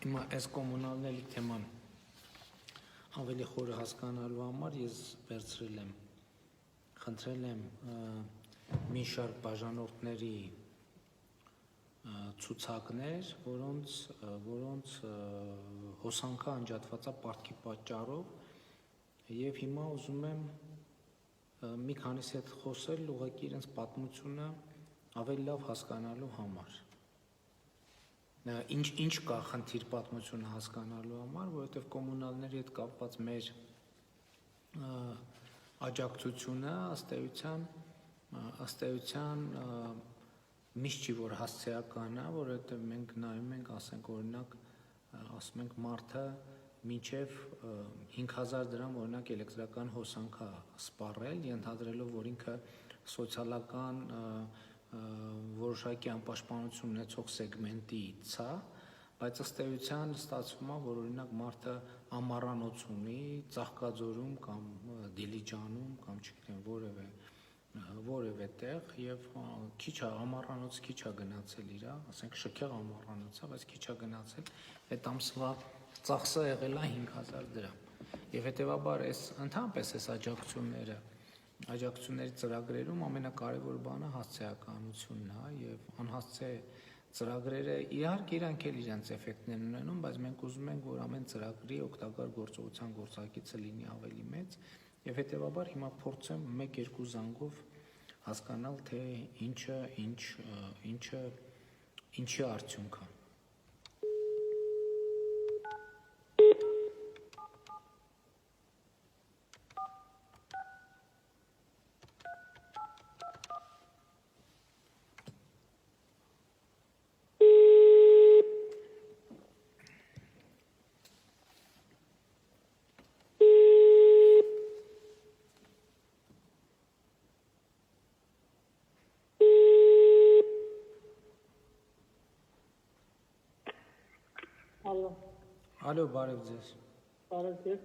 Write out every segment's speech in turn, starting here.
Հիմա այս կոմունալների թեման ավելի խորը հասկանալու համար ես խնդրել եմ մի շարք բաժանորդների ցուցակներ, որոնց հոսանքը անջատված է պարտքի պատճառով եւ հիմա ուզում եմ մի քանիսի հետ խոսել ուղղակի իրենց պատմությունը ավելի լավ հասկանալու համար։ Ինչ կա խնդիր պատմությունը հասկանալու համար, որովհետև կոմունալների հետ կապված մեր աջակցությունը ըստ էության միշտ չի որ հասցեական է, որովհետև մենք նայում ենք, ասենք օրինակ, ասում ենք մարդը մինչև 5000 դրամ օրինակ էլեկտրական հոսանք է սպառել, ենթադրելով, որ ինքը սոցիալական որոշակի անպաշտպանություն ունեցող սեգմենտից է, բայց ըստ էության ստացվում է, որ օրինակ մարդը ամառանոց ունի, Ծաղկաձորում կամ Դիլիջանում կամ չգիտեմ որևէ տեղ եւ քիչ է ամառանոց քիչ է գնացել իր, ասենք շքեղ ամառանոց է, բայց քիչ է գնացել, այդ ամսվա ծախսը եղել է 5000 դրամ։ Եվ հետեւաբար ընդհանրապես այս աջակցությունների ծրագրերում ամենակարևոր բանը հասցեականությունն է եւ անհասցե ծրագրերը իհարկե իրանք էլ իրենց էֆեկտներն ունենում, բայց մենք ուզում ենք, որ ամեն ծրագրի օգտակար գործողության գործակիցը լինի ավելի մեծ եւ հետեւաբար հիմա փորձեմ 1-2 զանգով հասկանալ, թե ինչի արդյունք է։ Ալո, բարև ձեզ։ Բարև ձեզ։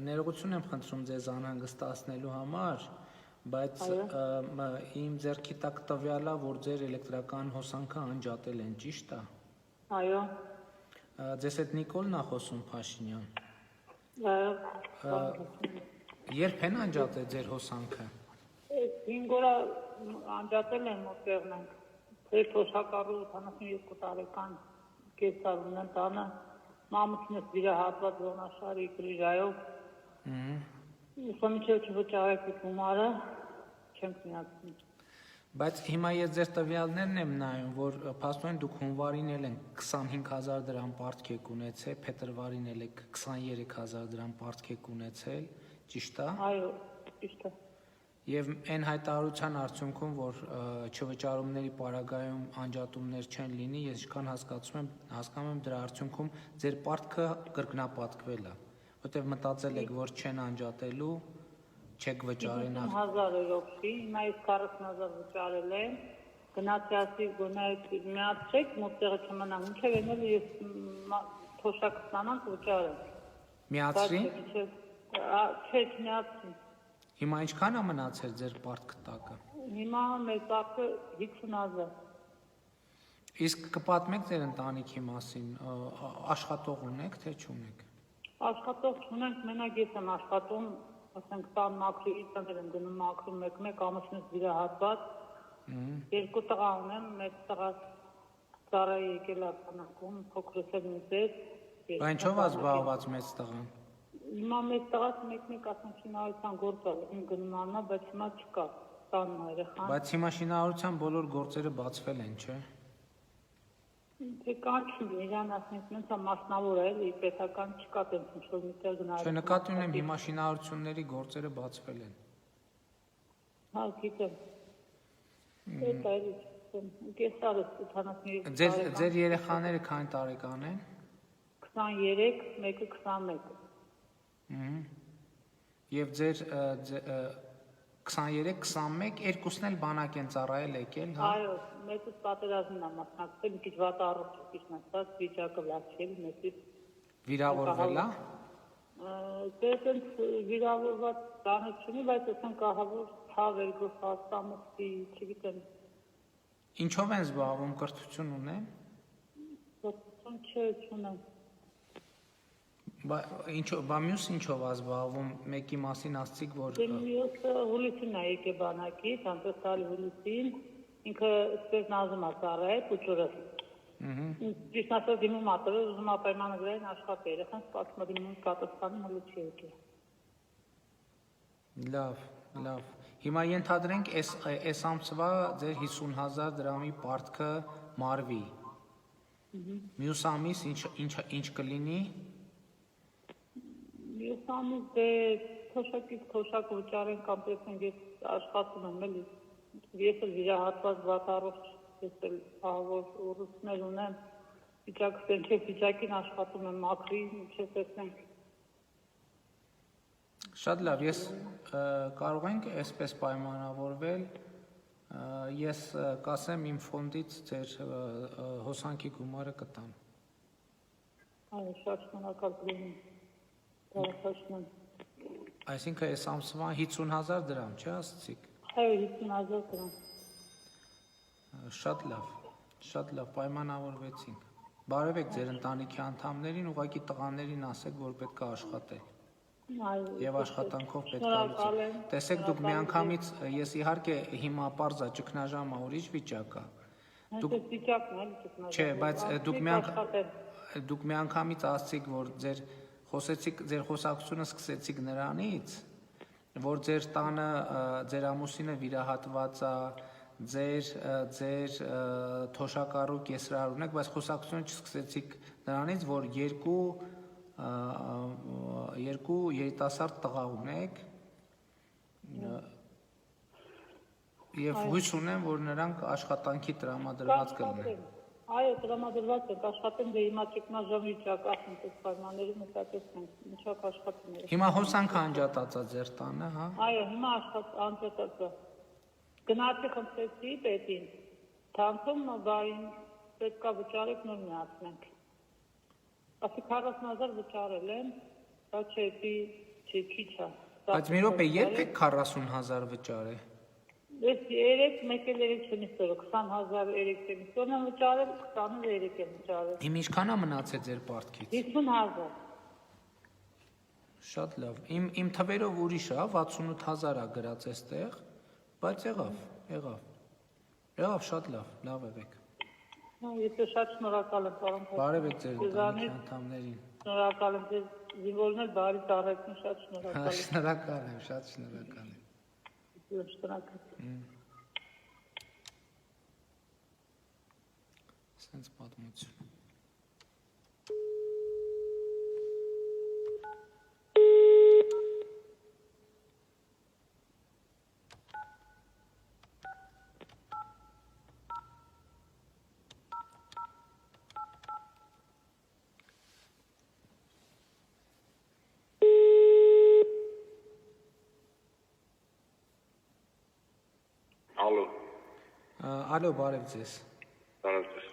Ներողություն եմ խնդրում ձեզ անհանգստացնելու համար, բայց իմ ձեռքի տակ տվյալ է, որ ձեր էլեկտրական հոսանքը անջատել են, ճիշտ է։ Այո։ Ձեզ հետ Նիկոլն է խոսում, Փաշինյան։ Այո։ Երբ են անջատել ձեր հոսանքը։ 5 օր անջատել են մոտերն ենք։ Ձեր թոշակառու 82 տարեկան կեսարուն են տանը, մամուսնես վիրահատված ոնաշարի գրիժայով, ուսամիջև չվճարեք գումարը, չենք միացնում։ Բայց հիմա ես ձեր տվյալներն եմ նայում, որ փաստորեն դուք հունվարին էլ են 25000 դրամ պարտք եք ունեցել, փետրվարին էլ եք 23000 դրամ պարտք եք ունեցել, ճիշտ է։ Այո, ճիշտ է։ Եվ այն հայտարարության արդյունքում, որ չվճարումների պարագայում անջատումներ չեն լինի, ես ինչքան հասկանում եմ դրա արդյունքում ձեր պարտքը կրկնապատկվել է, որտեղ մտածել եք, որ չեն անջատելու, չեք վճարեն 50000 էրոպի, հիմա ես 40000 վճարել եմ, գնացի գոնայ միացեք, մոտեղը չմնամ, ինչև ենել ես թոշակ ստանանք վճարեմ։ Միացրի։ Չէ, չմիացրի։ Հիմա ինչքան է մնացել ձեր պարտքը տակը։ Հիմա մեր պարտքը 50000։ Իսկ կպատմեք ձեր ընտանիքի մասին, աշխատող ունեք, թե չունեք։ Աշխատող չունենք, մենակ ես եմ աշխատում, ասենք տան մաքրի, ծներ եմ գնում մաքրում մեկ ամուսնուս վիրահատված։ 2 տղա ունեմ, մեկ տղա ծառայի եկել է տանակում, փոքրս էլ ինձ հետ։ Բա ինչով է զբաղված մեծ տղան։ Հիմա մեծ տղաս մեկ ասենք շինարարության գործ է գնում աննա, բայց հիմա չկա, տանն է երեխան։ Բայց հիմա շինարարության բոլոր գործերը բացվել են, չէ։ Թե կան չի, իրան ասենք նենց է մասնավոր է, էլի պետական չկա տենց ինչ-որ միտեղ գնահատում։ Չէ, նկատի ունեմ հիմա շինարարությունների գործերը բացվել են։ Հա, գիտեմ։ Դա էլի կեսարը 83։ Ձեր երեխաները քանի տարեկան են։ 23, մեկը 21։ Եվ ձեր 23, 21, երկուսն էլ բանակ են ծառայել եկել, հա։ Այո, մեծս պատերազմն է մասնակցել, մի քիչ վատ առողջ ճիշտ ասած, վիճակը լավ չէ, մեծից վիրավորվել է։ Դե այդպես վիրավորված բանը չունի, բայց ասենք ահավոր ցավ էր գլխաստամոքսի, չգիտեմ։ Ինչով են զբաղվում, կրթություն ունեն։ Աշխատություն չէ, չունեմ։ Բա մյուս ինչով ազբաղվում, մեկի մասին ասցիք, որ Մյուսը հուլիսին է եկե բանակից, անցյալ հուլիսին, ինքը այսպես նազում է ծառայել փուչուրը։ Ճիշտ ասած դիմում ատորը ուզում է պայմանը գրային աշխատի, երեխան սպասում է դիմում կատաստանի հլու չի եկել։ Լավ։ Հիմա ենթադրենք այս ամսվա ձեր 50,000 դրամի պարտքը մարվի։ Մյուս ամիս ինչ կլինի։ Մյուս ամիս դե թոշակ վճարեն կամ տեսնենք ես աշխատում եմ էլի։ Ես էլ վիրահատված վատառող ես էլ ահավոր ուռուցներ ունեմ։ Վիճակին աշխատում եմ մաքրի, ինչ տեսնենք։ Շատ լավ, ես կարող ենք այսպես պայմանավորվել, ես կասեմ իմ ֆոնդից ձեր հոսանքի գումարը կտամ։ Այո, շատ շնորհակալ կլինի։ Բարեխոսում եմ։ Այսինքն այս ամսվա 50,000 դրամ, չէ՞ ասացիք։ Այո, 50,000 դրամ։ Շատ լավ, պայմանավորվեցինք։ Բարևեք ձեր ընտանիքի անդամներին, ուղղակի տղաներին ասեք, որ պետք է աշխատել։ Եվ աշխատանքով պետք է լուծել։ Տեսեք, դուք միանգամից, ես իհարկե հիմա պարզա ճգնաժամը ուրիշ վիճակ է։ Այս վիճակն է ճգնաժամը։ Չէ, բայց դուք միանգամից ասացիք, որ ձեր խոսակցությունը սկսեցիք նրանից, որ ձեր տանը ձեր ամուսինը վիրահատված է, ձեր թոշակառու կեսրար ունեք, բայց խոսակցությունը չսկսեցիք նրանից, որ երկու երիտասարդ տղա ունեք եւ հույս ունեմ, որ նրանք աշխատանքի տրամադրված կլինեն։ Այո, տրամադրված եք, աշխատեն դե հիմա ճգնաժամի վիճակ ասում եք պայմաններում մտածեցնենք, ինչա աշխատում եք։ Հիմա հոսանքը անջատած է ձեր տանը, հա։ Այո, հիմա անջատած է։ Գնացի խնդրեցի պետին, թանքում բային պետքա վճարեք նոր միացնենք։ Ասի 40,000 վճարել են, դա չէ, քիչ է։ Բայց մի րոպե, երբ եք 40,000 վճարել։ Ես 3 չնից տորը, 20,000 չնից տորն եմ վճարել, 23 եմ վճարել։ Իմ ինչքան է մնացել ձեր պարտքից։ 50,000։ Շատ լավ, իմ թվերով ուրիշ է, 68,000 է գրած այստեղ, բայց եղավ, շատ լավ եղեք։ Ես շատ շնորհակալ եմ, պարոն Փոքր։ Բարևեք ձեր ընտանիքի անդամներին։ Շնորհակալ եմ, ձեզ զինվորներ բարի ծառայություն, շատ շնորհակալ եմ։ Շնորհակալ եմ, շատ շնորհակալ եմ։ Շնորհակալ։ Սենց պատմություն։ Ալո, բարև ձեզ։ Բարև ձեզ։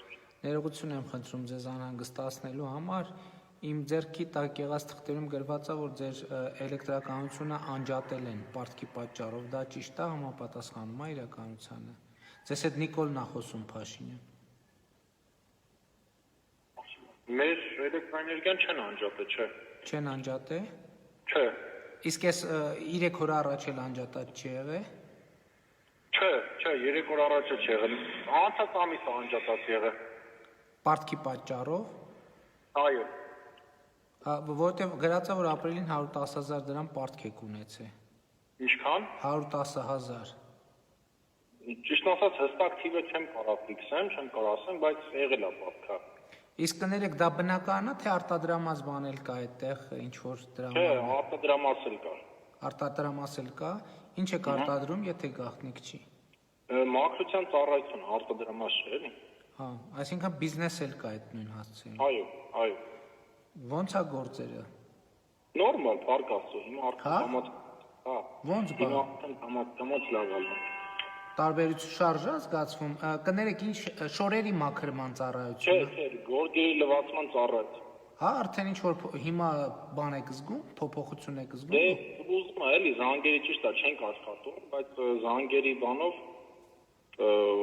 Ներողություն եմ խնդրում ձեզ անհանգստացնելու համար։ Իմ ձեռքի տակ եղած թղթերում գրված է, որ ձեր էլեկտրականությունը անջատել են պարտքի պատճառով։ Դա ճիշտ է, համապատասխանում է իրականությանը։ Ձեզ հետ Նիկոլն է խոսում, Փաշինյան։ Մեր էլեկտրաէներգիան չեն անջատել, չէ։ Չեն անջատել։ Չէ։ Իսկ այս 3 օր առաջ էլ անջատած չի եղել։ Չէ, 3 օր առաջ չի եղել։ Անցած ամիս է անջատած եղել։ Պարտքի պատճառով։ Այո։ Որտեվ գրած է, որ ապրիլին 110,000 դրամ պարտք եք ունեցել։ Ինչքան։ 110,000։ Ճիշտ ասած հստակ թիվը չեմ կարող ֆիքսեմ, չեմ կարող ասեմ, բայց եղել է պարտքը։ Իսկ կներեք, դա բնական է, թե արտադրամած բան էլ կա այդտեղ, ինչ որ դրամ։ Չէ, արտադրամաս էլ կա։ Արտադրամաս էլ կա։ Ինչ եք արտադրում, եթե գաղտնիք չի։ Մաքրության ծառայություն արտադրամաս չէ, էլի։ Հա, այսինքն բիզնես էլ կա այդ նույն հասցեին։ Այո։ Ոնց է գործերը։ Նորմալ, փառք Աստծո, հիմա արտադրամաս։ Հա։ Ոնց բա։ Հիմա արտադրամաս լավ է։ Տարբերություն շարժա զգացվում։ Կներեք, ինչ շորերի մաքրման ծառայություն։ Չէ, գորգերի լվացման ծառայություն։ Հա, արդեն ինչ որ հիմա բան եք զգում, փոփոխություն եք զգում։ Դե ուզում եմ էլի զանգերի ճիշտ է չենք աշխատում, բայց զանգերի բանով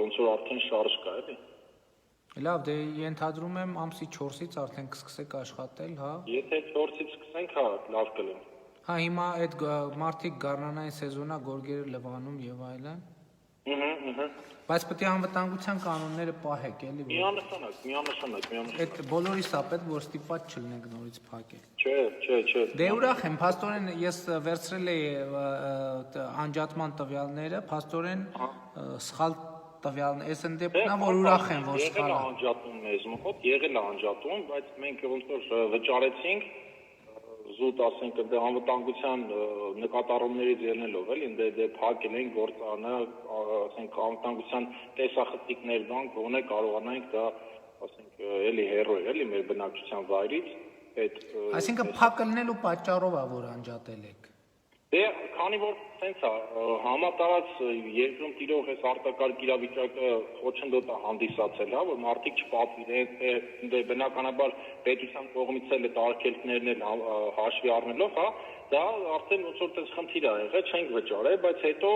ոնց որ արդեն շարժ կա էլի։ Լավ, դե ենթադրում եմ ամսի 4-ից արդեն կսկսեք աշխատել, հա։ Եթե 4-ից սկսենք, հա, լավ կլինի։ Հա, հիմա այդ մարդիկ գարնանային սեզոնա գորգերը լվանում եւ այլն։ Բայց պետք է անվտանգության կանոնները պահեք, էլի։ Միանշանակ։ Այդ բոլորիս է պետք, որ ստիպված չլինենք նորից փակել։ Չէ։ Դե ուրախ եմ, փաստորեն ես վերցրել էի անջատման տվյալները, փաստորեն սխալ տվյալներ, այս ընդդեպքն է, որ ուրախ եմ, որ սխալ է։ Եղել է անջատում, բայց մենք ոնց որ վճարեցինք զուտ ասենք դե անվտանգության նկատառումներից ելնելով էլի դե փակել են գործանը ասենք անվտանգության տեսախցիկներ բան գոնե կարողանանք դա ասենք էլի հերոյ էլի մեր բնակչության վայրից այդ Այսինքն փակելնելու պատճառով է որ անջատել եք։ Դե քանի որ sense է համատարած երկրում տիրող այս արտակարգ իրավիճակը խոչընդոտ է հանդիսացել, հա, որ մարդիկ չպատվիրեն, դե բնականաբար պետության կողմից էլ այդ արգելքներն էլ հաշվի առնելով, հա, դա արդեն ոնց որ տես խնդիր է եղել, չենք վճարել, բայց հետո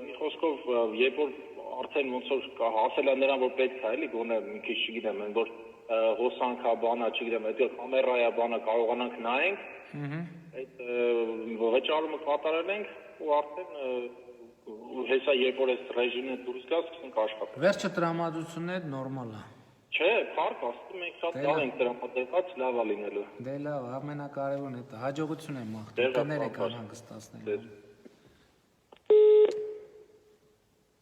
մի խոսքով երբ որ արդեն ոնց որ հասել է նրան, որ պետք է էլի գոնե մի քիչ չգիտեմ, այն որ հոսանքա բանա, չգիտեմ, այդ կամերայա բանը կարողանանք նայենք, այդ վճարումը կատարել ենք ու արդեն հեսա երբ որ այս ռեժիմը դուրս գա սկսենք աշխատել։ Վերջը տրամադրությունն է նորմալ է։ Չէ, փառք Աստծո մենք շատ լավ ենք տրամադրված, լավ է լինելու։ Դե լավ, ամենակարևորն է դա, հաջողություն եմ մաղթում, կներեք անհանգստացնել։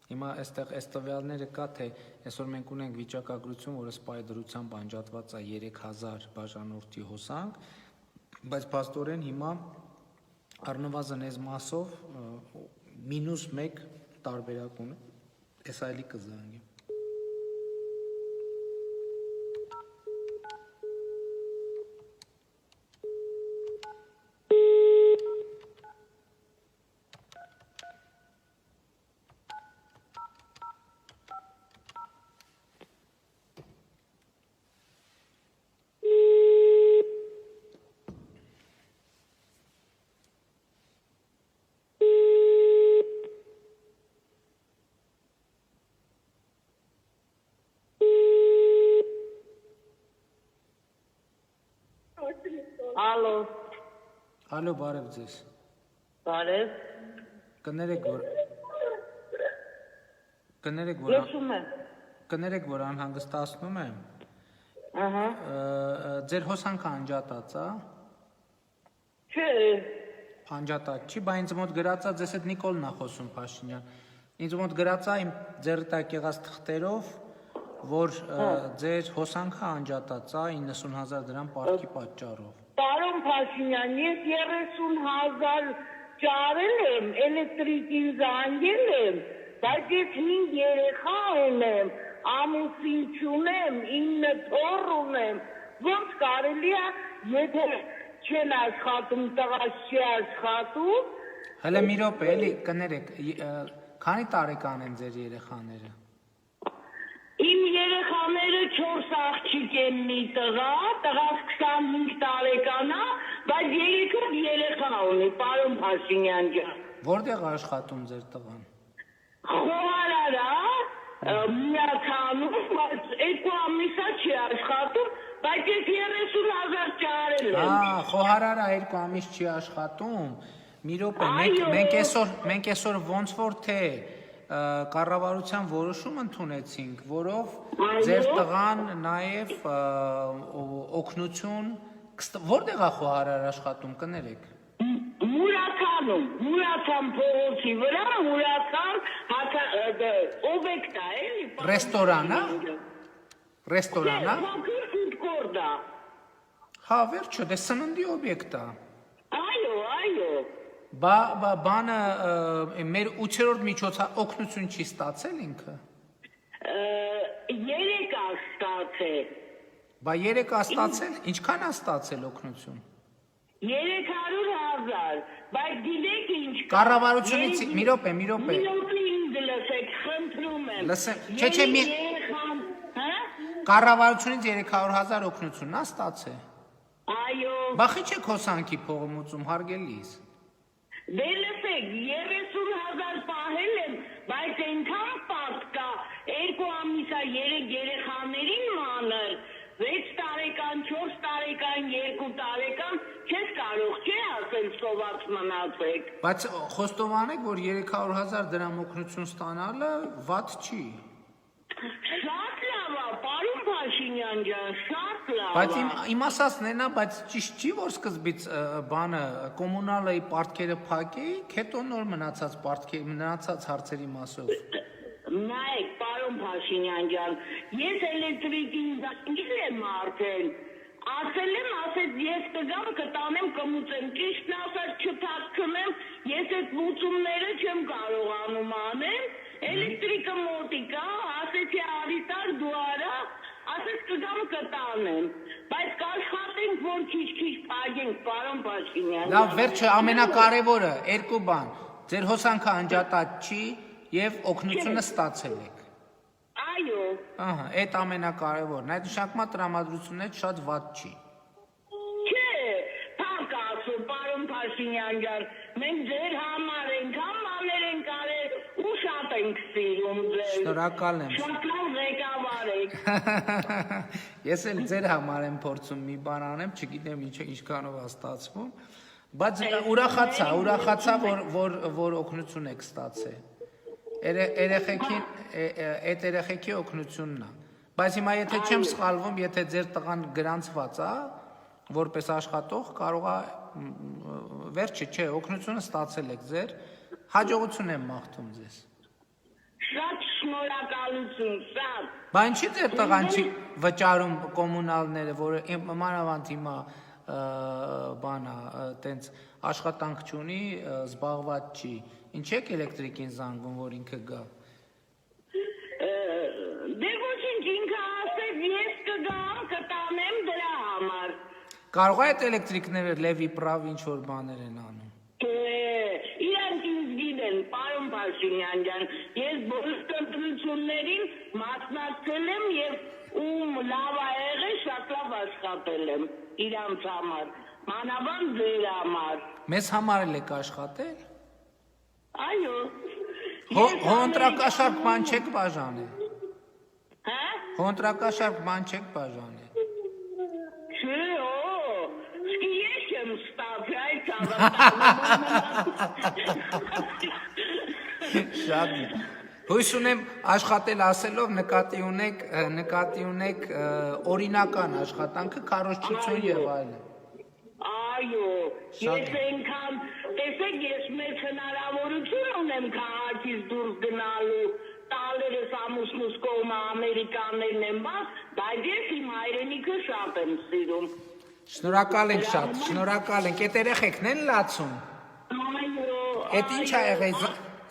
Հիմա այստեղ այս տվյալները կա, թե այսօր մենք ունենք վիճակագրություն, որը սպայի դրությամբ անջատված է 3000 բաժանորդի հոսանք, բայց փաստորեն հիմա առնվազն այս մասով -1 տարբերակ ունի, այս այլի կզանգի։ Ալո, բարև ձեզ։ Բարև։ Կներեք, որ անհանգստացնում եմ։ Ահա։ Ձեր հոսանքը անջատած է։ Չէ։ Անջատած չի, բայց ինձ մոտ գրած է, ձեզ հետ Նիկոլն է խոսում Փաշինյան։ Ինձ մոտ գրած է իմ ձեռի տակ եղած թղթերով, որ ձեր հոսանքը անջատած է 90000 դրամ պարտքի պատճառով։ Պարոն Փաշինյան, ես 30000 ճարել եմ, էլեկտրիկին զանգել եմ, բայց ես 5 երեխա ունեմ, ամուսին չունեմ, 9 թոռ ունեմ, ոնց կարելի է, եթե չեն աշխատում, տղաս չի աշխատում։ Հələ մի րոպե, էլի կներեք, քանի տարեկան են ձեր երեխաները։ Իմ երեխաները 4 աղջիկ են մի տղա, տղաս 25 տարեկան է, բայց 3 երեխա ունի, պարոն Փաշինյան ջան։ Որտեղ է աշխատում ձեր տղան։ Խոհարար է, միացանում, բայց 2 ամիս է չի աշխատում, բայց ես 30000 ճարել եմ։ Հա, խոհարարը 2 ամիս չի աշխատում։ Մի րոպե, մենք այսօր ոնց որ թե կառավարության որոշում ընդունեցինք, որով ձեր տղան նաև օգնություն որտեղ է խոհարար աշխատում, կներեք։ Մուրացան փողոցի վրա, Մուրացան օբյեկտ է, էլի։ Ռեստորան է։ Փոքր ֆուդ-կորտ է։ Հա, վերջը, դե սննդի օբյեկտ է։ Այո։ Բանը մեր 8-րդ միջոցը օգնություն չի ստացել ինքը։ 3 է ստացել։ Բա 3 է ստացել, ինչքան է ստացել օգնություն։ 300,000, բայց գիտեք ինչ կա։ Կառավարությունից մի րոպե։ Մի րոպե ինձ լսեք, խնդրում եմ։ Լսեմ, չէ, կառավարությունից 300,000 օգնությունն է ստացել։ Այո։ Բա խի չեք հոսանքի փողոմուծում հարգելիս։ Դե լսեք, 30000 պահել եմ, բայց այնքան պարտ կա, 2 ամիսա 3 երեխաների սոված մնացեք։ Բայց խոստովանեք, որ 300,000 դրամ օգնություն ստանալը վատ չի։ Շատ լավ է, պարոն Փաշինյան ջան, շատ լավ Բայց է։ իմ ասածն էնա, բայց ճիշտ չի, որ սկզբից բանը կոմունալի պարտքերը փակեիք, հետո նոր մնացած հարցերի մասով։ Նայեք, պարոն Փաշինյան ջան, ես էլեկտրիկին զանգել եմ արդեն, ասել եմ, ես կգամ կտանեմ կմուծեմ, ճիշտն ասած չփակցնեմ, ես այդ մուծումները չեմ կարողանում անեմ, էլեկտրիկը մոտիկա, ասեցի արիտար դու արա, ասեց կգամ կտանեմ, բայց կաշխատենք, որ քիչ փակենք, պարոն Փաշինյան։ Լավ, վերջը ամենակարևորը, երկու բան, ձեր հոսանքը անջատած չի եւ օգնությունը ստացել եք։ Այո։ Ահա, այդ ամենակարևորն, այդ նշանակմա տրամադրությունն է շատ վատ չի։ Չէ, փակ ասու, պարոն Փաշինյան ջան, մենք ձեր համար ենք, համաներ ենք արել ու շատ ենք սիրում ձեզ։ Շնորհակալ եմ։ Շատ լավ ղեկավար եք։ Ես էլ ձեր համար եմ փորձում մի բան անեմ, չգիտեմ ինչքանով է ստացվում, բայց ուրախացա, որ օգնություն եք ստացել։ Այդ երեխեքի օգնությունն է։ Բայց հիմա եթե չեմ սխալվում, եթե ձեր տղան գրանցված է, որպես աշխատող, կարող է վերջը չէ, օգնությունը ստացել եք ձեր, հաջողություն եմ մաղթում ձեզ։ Շատ շնորհակալություն, շատ։ Բայց ինչի ձեր տղան չի վճարում կոմունալները, որը մանավանդ հիմա բանա, տենց աշխատանք չունի, զբաղված չի։ Ինչ եք էլեկտրիկին զանգում, որ ինքը գա։ Դե ոչինչ, ինքը ասեց, ես կգամ, կտանեմ դրա համար։ Կարող է այդ էլեկտրիկները լևի պրավ ինչ-որ բաներ են անում։ Իրանք ինձ գիտեն, պարոն Փաշինյան ջան, ես բոլոր ընտրություններին մասնակցել եմ և ում լավ ա եղել, շատ լավ աշխատել եմ իրանց համար, մանավանդ ձեր համար։ Մեզ համար էլ եք աշխատել։ Այո։ Հոնտրակաշարք բան չեք բաժանել։ Հա։ Հոնտրակաշարք բան չեք բաժանել։ Չէ, սկի ես եմ ստացի, այդ Շատ հույս ունեմ աշխատել ասելով նկատի ունեք օրինական աշխատանքը, քարոզչություն եւ այլն։ Այո, ես այնքան, տեսեք, ես մեծ հնարավորություն ունեմ քաղաքից դուրս գնալու, տալերս ամուսնուս կողմը ամերիկաներն եմ, բայց ես իմ հայրենիքը շատ եմ սիրում։ Շնորհակալ ենք շատ, շնորհակալ ենք։ Այդ երեխեքն են լացում։ Այո։ Այդ ինչ ա եղել,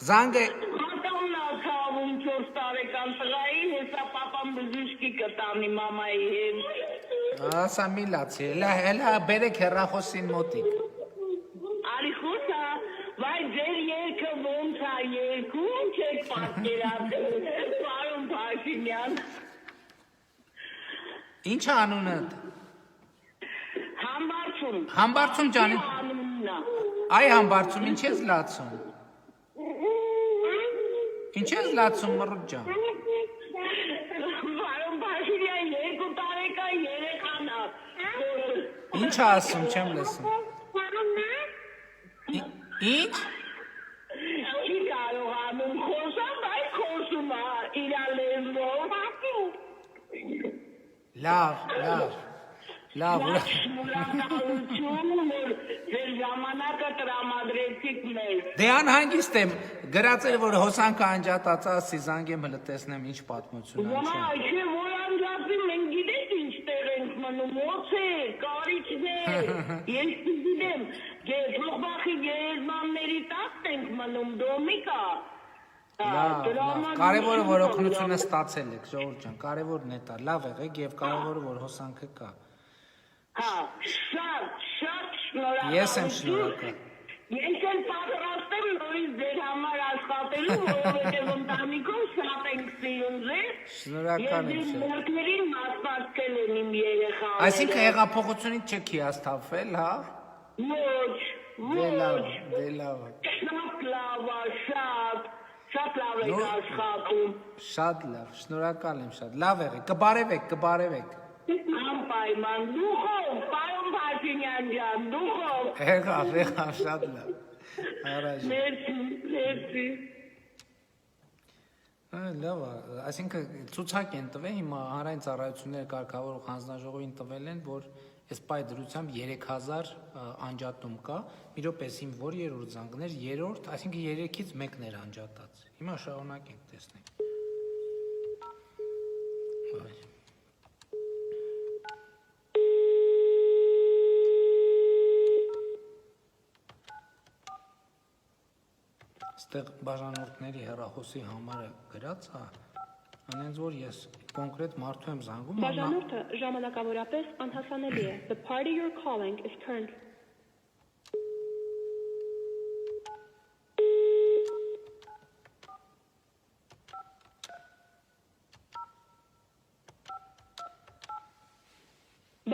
զանգը Հատանն ացավում 4 տարեկան տղայի, հեսա պապան բզուշկի կտանի մամայի հետ։ ասա մի լացի, հելա բերեք հեռախոսին մոտիկ։ Արի խոսա, վայ ձեր երկը ոնց ա երկում չեք պատկերացել, պարոն Փաշինյան։ Ինչ ա անունդ։ Համբարձում։ Համբարձում ջանի։ Անունն ա։ Այ համբարձում, ինչ ես լացում։ Ինչ ես լացում մռուտ ջան։ Պարոն Փաշինյան 2 տարեկան երեխան ա։ Ինչ ա ասում, չեմ լսում։ Ինչ։ Չի կարողանում խոսալ, բայց խոսում ա իրա լեզվով։ Լավ, Շնորհակալություն, որ ձեր ժամանակը տրամադրեցիք մեզ։ Դե անհանգիստ եմ, գրած էր, որ հոսանքը անջատած ասի, զանգեմ հլը տեսնեմ ինչ պատմություն ա, Ոմա, չէ, որ անջատվի, մենք գիտենք ինչ տեղ ենք մնում, ոց է, կարիչն է, ես գիտեմ, թողբախի գերեզմանների տակ ենք մնում, դոմիկա։ Լավ, կարևորը, որ օգնությունը ստացել եք, ժողովուրդ ջան, կարևորն է դա, լավ եղեք եւ կարևորը, որ հոսանքը կա։ Հա, շատ շնորհակալ։ Ես եմ շնորհակալ։ Ես էլ պատրաստ եմ նորից ձեր համար աշխատելու, որովհետև ընտանիքով շատ ենք սիրում ձեզ։ Շնորհակալ եմ Ես շատ։ իմ մորքներին մասնակցել եմ իմ երեխաները։ Այսինքն հեղափոխությունից չեք հիասթափվել, հա։ Ոչ։ Դե լավ։ Շատ լավ է, շատ լավ եք աշխատում։ Շատ լավ, շնորհակալ եմ շատ։ Լավ եղեք, կբարևեք։ Անպայման, դուխով, պարոն Փաշինյան։ Փաշինյան ջան, դուխով։ Եղավ, շատ լավ։ Առաջ։ Մերսի։ Լավ, այսինքն ցուցակ են տվել հիմա հանրային ծառայությունները կարգավորող հանձնաժողովին տվել են, որ այս պայ դրությամբ 3000 անջատում կա։ Մի րոպես իմ որ երրորդ զանգներ, երրորդ, այսինքն 3-ից 1-ն էր անջատած։ Հիմա շարունակենք տեսնենք։ Այ Ստեղ բաժանորդների հեռախոսի համարը գրած է, անենց որ ես կոնկրետ մարդու եմ զանգում, Բաժանորդը ժամանակավորապես անհասանելի է. The party you're calling is currently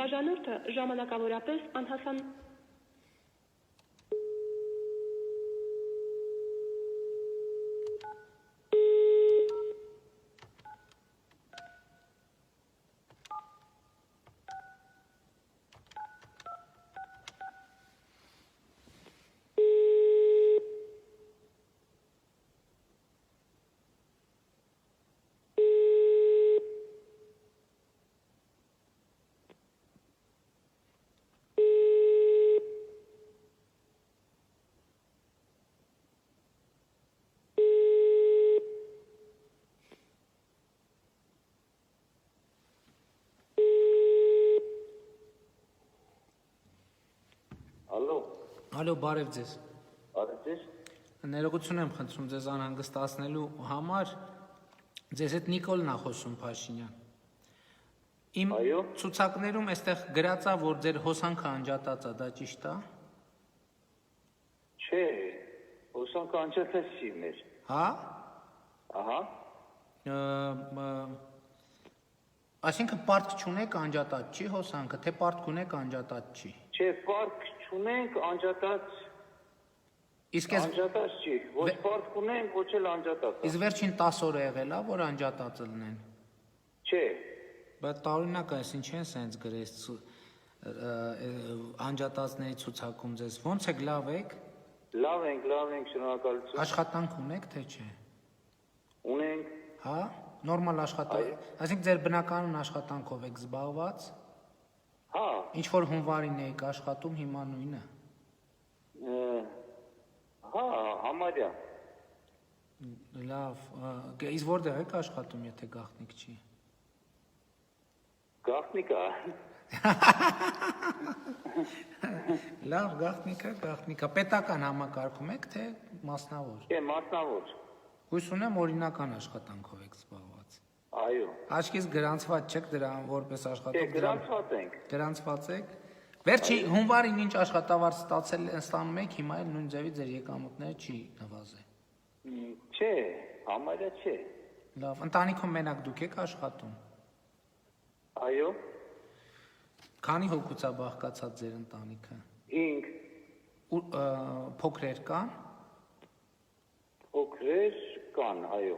Բաժանորդը ժամանակավորապես անհասան Ալո, բարև ձեզ։ Բարև ձեզ։ Ներողություն եմ խնդրում ձեզ անհանգստացնելու համար։ Ձեզ հետ Նիկոլն է խոսում Փաշինյան։ Իմ Այո։ ցուցակներում այստեղ գրած է, որ ձեր հոսանքը անջատած է, դա ճիշտ է։ Չէ, հոսանքը անջատած չի մեր։ Հա։ Ահա։ Այսինքն պարտք չունեք անջատած չի հոսանքը, թե պարտք ունեք անջատած չի։ Չէ, պարկ չունենք, անջատած Իսկ ես անջատած չի։ Ոչ պարկ ունենք, ոչ էլ անջատած։ իսկ վերջին 10 օրը եղել է, որ անջատած լինեն։ Չէ։ Բայց տարօրինակ է, ինչ են սենց գրես անջատածների ցուցակում ձեզ։ Ոնց եք, լավ եք։ Լավ ենք, շնորհակալություն։ Աշխատանք ունեք, թե չէ։ Ունենք։ Հա, նորմալ աշխատանք։ Այսինքն ձեր բնականon աշխատանքով եք զբաղված։ Հա։ Ինչ որ հունվարին եք աշխատում, հիմա նույնը։ Հա, համարյա։ Լավ, իսկ որտեղ եք աշխատում, եթե գաղտնիք չի։ Գաղտնիքա։ Լավ, գաղտնիքա։ Պետական համակարգում եք, թե մասնավոր։ Չէ, մասնավոր։ Հույս ունեմ օրինական աշխատանքով եք զբաղված։ Այո։ Աչքից գրանցված չեք դրան որպես Չէ, աշխատող։ գրանցված ենք։ Գրանցված եք։ Վերջի հունվարին ինչ աշխատավարձ ստանում եք, հիմա էլ նույն ձևի ձեր եկամուտները չի նվազել։ Չէ, համարյա չէ։ Լավ, ընտանիքում մենակ դուք եք աշխատում։ Այո։ Քանի հոգուց է բաղկացած ձեր ընտանիքը։ 5 Փոքրեր կան։ փոքրեր կան, այո։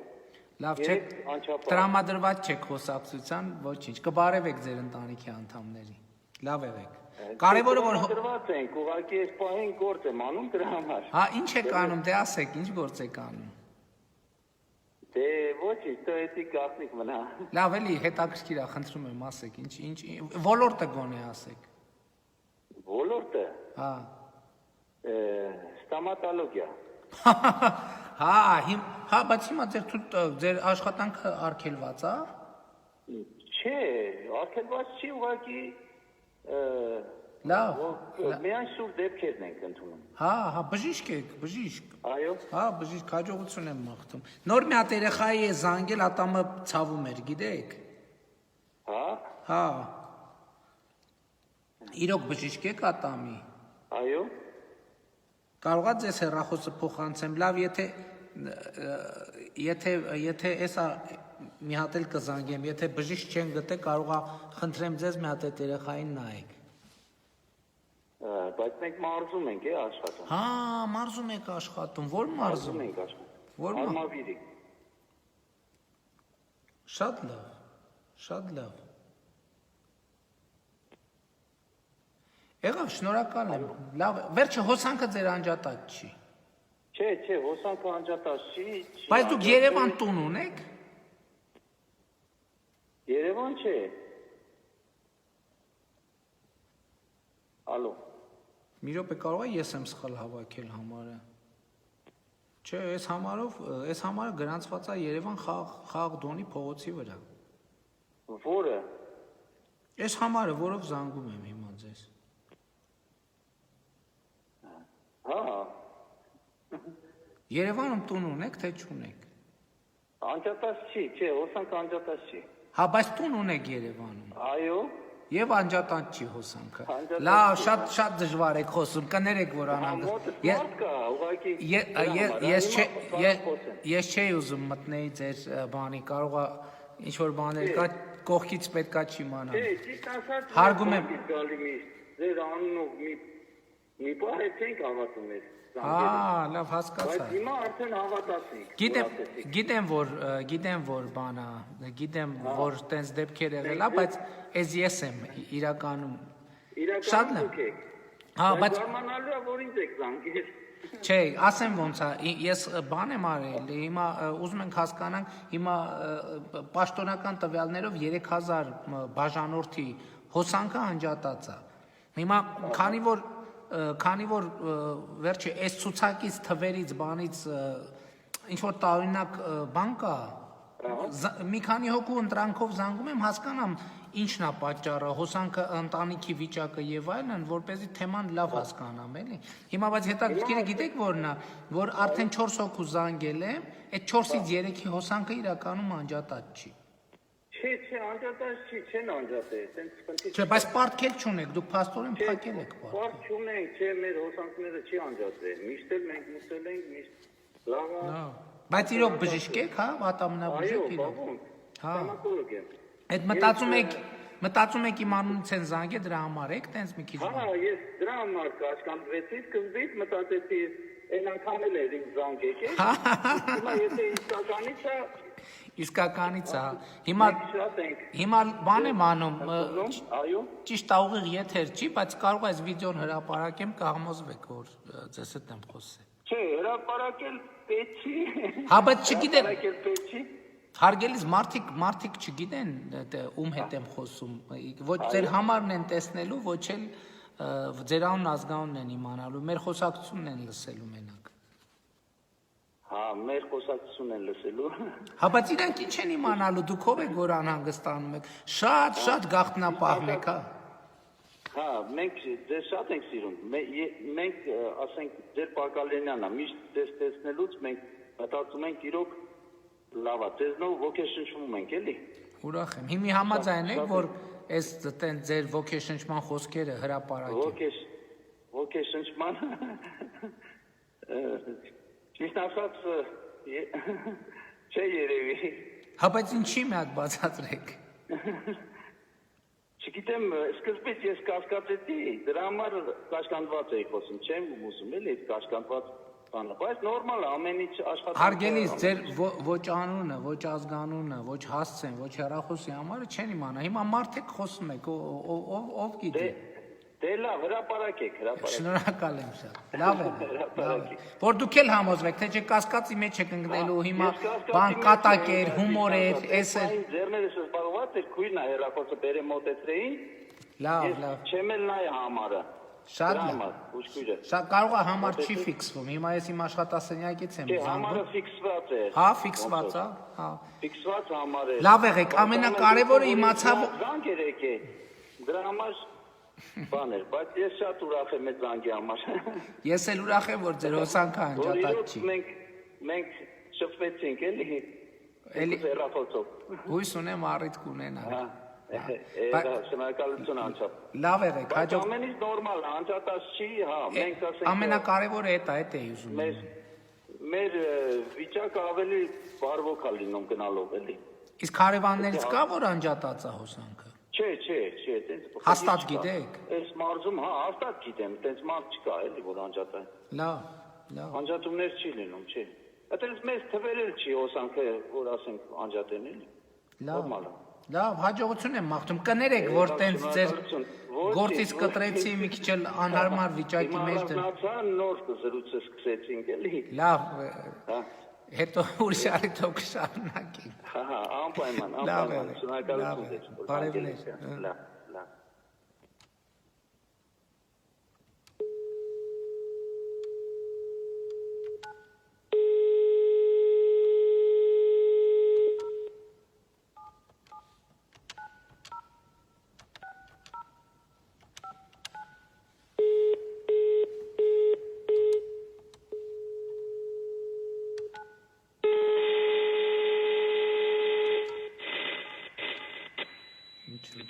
Լավ, Երեք չեք անչափահաս։ տրամադրված չեք խոսակցության, ոչինչ։ Կբարևեք ձեր ընտանիքի անդամներին։ Լավ եղեք։ Կարևորը որ դրված ենք, ուղղակի այս պահին գործ եմ անում դրա համար։ Հա, ինչ եք անում, դե ասեք, ինչ գործ եք անում։ Դե ոչինչ, դե էսի գաղտնիք մնա։ Լավ էլի, հետաքրքիր է, խնդրում եմ, ասեք, ինչ ոլորտը գոնե ասեք։ Ոլորտը Հա։ ստոմատոլոգիա։ Հա, բայց հիմա ձեր աշխատանքը արգելված է։ Չէ, արգելված չի, ուղղակի Լավ։ միայն սուր դեպքերն ենք ընդունում։ Հա, բժիշկ եք, բժիշկ։ Այո։ Հա, բժիշկ, հաջողություն եմ մաղթում։ Նոր մի հատ երեխայի է զանգել, ատամը ցավում էր, գիտեք։ Հա։ Հա։ Իրոք բժիշկ եք ատամի։ Այո։ Կարող է ձեզ հեռախոսը փոխանցեմ, լավ, եթե էսա մի հատ էլ կզանգեմ, եթե բժիշկ չեն գտե, կարող է խնդրեմ ձեզ մի հատ այդ երեխային նայեք։ Բայց մենք մարզում ենք, աշխատում։ Հա, մարզում եք աշխատում, ո՞ր մարզում։ ենք աշխատում։ Ո՞ր Արմավիրի։ Շատ լավ, շատ լավ։ Եղավ, շնորհակալ եմ։ Լավ, վերջը հոսանքը ձեր անջատած չի։ Չէ, հոսանքը անջատած չի։ Բայց դուք Երևան տուն ունեք։ Երևան չէ։ Ալո։ Մի րոպե կարող է ես եմ սխալ հավաքել համարը։ Չէ, այս համարը գրանցված է Երևան խաղ դոնի փողոցի վրա։ Որը։ Այս համարը, որով զանգում եմ հիմա ձեզ։ Հա։ Երևանում տուն ունեք, թե չունեք։ Անջատած չի, չէ, հոսանքը անջատած չի։ Հա, բայց տուն ունեք Երևանում։ Այո։ Եվ անջատանց չի հոսանքը։ Անջատանց Լավ, չի։ շատ դժվար եք խոսում, կներեք, որ անհանգիստ։ Ես չէի ուզում մտնեի ձեր բանի, կարող է ինչ որ բաներ կա, կողքից պետքա չիմանալ։ Չէ, ճիշտ ասած, Հարգում եմ։ գալի ձեր անունով մի բան չենք հավատում ես։ Լավ, Բայց հասկացա։ հիմա արդեն հավատացինք։ Գիտեմ, որ բանա, գիտեմ, որ տենց դեպքեր եղել է, բայց ես եմ իրականում։ Շատ լավ։ Հա, բայց Զարմանալու է, որ ինձ եք զանգել։ չէ, ասեմ ոնց է, ես բան եմ արել, հիմա ուզում ենք հասկանանք, հիմա պաշտոնական տվյալներով 3000 բաժանորդի հոսանքը անջատած է։ Հիմա քանի որ վերջը այս ցուցակից թվերից բանից ինչ որ տարօրինակ բան կա, մի քանի հոգու ընտրանքով զանգում եմ, հասկանամ ինչն է պատճառը, հոսանքը ընտանիքի վիճակը եւ այլն, որպեսզի թեման լավ հասկանամ, էլի։ Հիմա բայց հետաքրքիրը գիտեք որն է, որ արդեն 4 հոգու զանգել եմ, այդ 4-ից 3-ի հոսանքը իրականում անջատած չի։ Չէ, անջատած չի, չեն անջատել, տենց խնդիր։ Չէ, բայց պարտքել չունեք, դուք փաստորեն փակել եք պարտքը։ Պարտ չունենք, չէ, մեր հոսանքները չի անջատել, միշտ էլ մենք մուսել ենք, միշտ լավ։ Բայց իրոք բժիշկ եք, հա, ատամնաբժիշկ իրոք։ Այո, Հա։ ստոմատոլոգ եմ։ Այդ մտածում եք իմ անունից են զանգել դրա համար եք, տենց մի քիչ։ Հա, ես դրա համար կաշկանդվեցի, սկզբից մտածեցի, այն անգամ էլ էր ինձ զանգեք, հիմա եթե Իսկականից է։ շատ ենք։ Հիմա բան եմ անում, Այո։ ճիշտ է ուղիղ եթեր չի, բայց կարող է այս վիդեոն հրապարակեմ, կհամոզվեք, որ ձեզ հետ եմ խոսել։ Չէ, հրապարակել պետք չի։ Հա, բայց չգիտեմ, Հրապարակել պետք չի։ հարգելիս մարդիկ չգիտեն ում հետ եմ խոսում, ոչ ձեր համարն են տեսնելու, ոչ էլ ձեր անուն ազգանունն են իմանալու, մեր խոսակցությունն են լսելու մենակ։ Հա, մեր խոսակցությունն են լսելու։ Հա, բայց իրանք ինչ են իմանալու, դուք ով եք որ անհանգստանում եք, շատ գաղտնապահն եք, հա։ Հա, մենք ձեզ շատ ենք սիրում։ Մենք ասենք ձեր Պակալենյանն է, միշտ ձեզ տեսնելուց մենք մտածում ենք իրոք լավ է, ձեզնով ոգեշնչվում ենք, էլի։ Ուրախ եմ։ Հիմի համաձայն եք, որ այս տենց ձեր ոգեշնչման խոսքերը հրապարակեն։ Ոգեշնչման ճիշտ ասած չէ երևի։ Հա, բայց ինչի՞ մի հատ բացատրեք։ Չգիտեմ, սկզբից ես կասկածեցի, դրա համար կաշկանդված էի խոսում, չեմ ուզում էլի կաշկանդված բանը, բայց նորմալ է, ամեն ինչ աշխատանք։ Հարգելիս, ձեր ոչ անունը, ոչ ազգանունը, ոչ հասցեն, ոչ հեռախոսի համարը չեն իմանա։ Հիմա մարդիկ խոսում եք, ով գիտի։ Դե լավ, հրապարակեք։ Շնորհակալ եմ շատ։ Լավ է։ Որ դուք էլ համոզվեք, թե չէ կասկածի մեջ եք ընկնելու, հիմա բան կատակեր, հումորեր, էս է։ Ձերներս զբաղված եք, քույրն է հեռախոսը բերե մոտեցրեին։ Լավ։ Չեմ էլ նայ համարը։ Շատ լավ։ Ուշքույրը։ Շատ կարող է համար չի ֆիքսվում։ Հիմա ես իմ աշխատասենյակից եմ Չէ, զանգում։ համարը ֆիքսված է։ Հա, ֆիքսված է։ Հա։ Ֆիքսված համար է։ Լավ եղեք, ամենակարևորը իմացավ զանգեր եկե։ Դրա համար բաներ, բայց ես շատ ուրախ եմ այդ զանգի համար։ Ես էլ ուրախ եմ, որ ձեր հոսանքը անջատած չի։ Մենք շփվեցինք էլի։ Էլի հեռախոսով։ հույս ունեմ առիթ կունենալ։ Շնորհակալություն անչափ։ Լավ եղեք, հաջող։ Ամենից նորմալ է, անջատած չի, հա, մենք ասենք ամենակարևորը այդ էի ուզում։ մեր վիճակը ավելի բարվոք է լինում գնալով էլի։ Իսկ հարևաններից կա որ անջատած է հոսանքը։ Չէ, այտենց Հաստատ գիտեք։ Այս մարզում, հա, հաստատ գիտեմ, այտենց մարդ չկա էլի որ անջատան։ Լավ։ Անջատումներ չի լինում, չէ։ Այտենց մեծ թվերել չի հոսանքը, որ ասենք անջատեն էլի։ Նորմալ է։ Լավ, հաջողություն եմ մաղթում։ Կներեք, որ տենց ձեր գործից կտրեցի մի քիչ էլ անհարմար վիճակի մեջ դեմ։ Նացա նոր զրույցը սկսեցինք էլի։ Լավ, Հա։ հետո ուրիշ առիթով կշարունակենք։ Հա, անպայման, Լավ անպայման։ է, Շնորհակալություն լավ է, ձեզ։ բարևներ, Լավ, լավ։ Ինչու՞։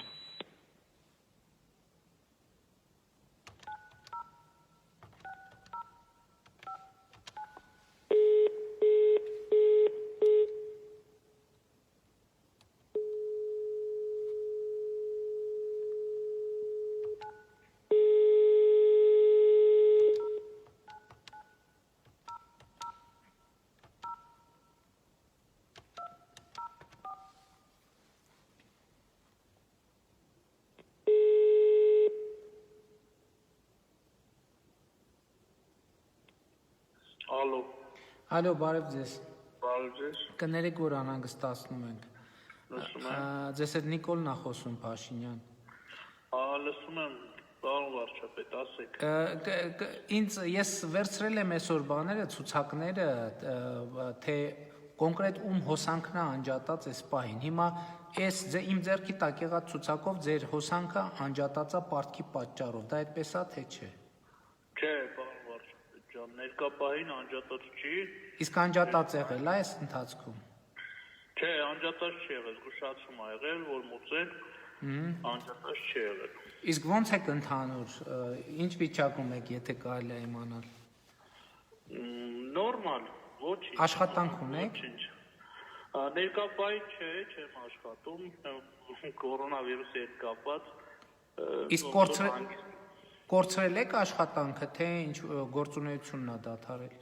Ալո, Ալո, բարև ձեզ։ բարև ձեզ։ Կներեք, որ անհանգստացնում ենք։ Լսում Ձեզ հետ Նիկոլն է խոսում, Փաշինյան։ լսում եմ, պարոն վարչապետ, ասեք։ Ես վերցրել եմ այսօր բաները, ցուցակները, թե կոնկրետ ում հոսանքն է անջատած այս պահին։ Հիմա այս իմ ձեռքի տակ եղած ցուցակով ձեր հոսանքը անջատած է պարտքի պատճառով։ Դա այդպես է, թե չէ։ Չէ, պարոն վարչապետ ջան, ներկա պահին անջատած չի։ Իսկ անջատած եղել է այս ընթացքում։ Չէ, անջատած չի եղել, զգուշացում ա եղել, որ մուծեն, անջատած չի եղել։ Իսկ ո՞նց եք ընդհանուր, ինչ վիճակում եք, եթե կարելի է իմանալ։ Նորմալ, ոչինչ։ Աշխատանք ունեք։ Ոչինչ։ Ներկա պահին չէ, չեմ աշխատում, կորոնավիրուսի հետ կապված։ Իսկ կորցրել եք աշխատանքը, թե ինչ գործունեությունն է դադարել։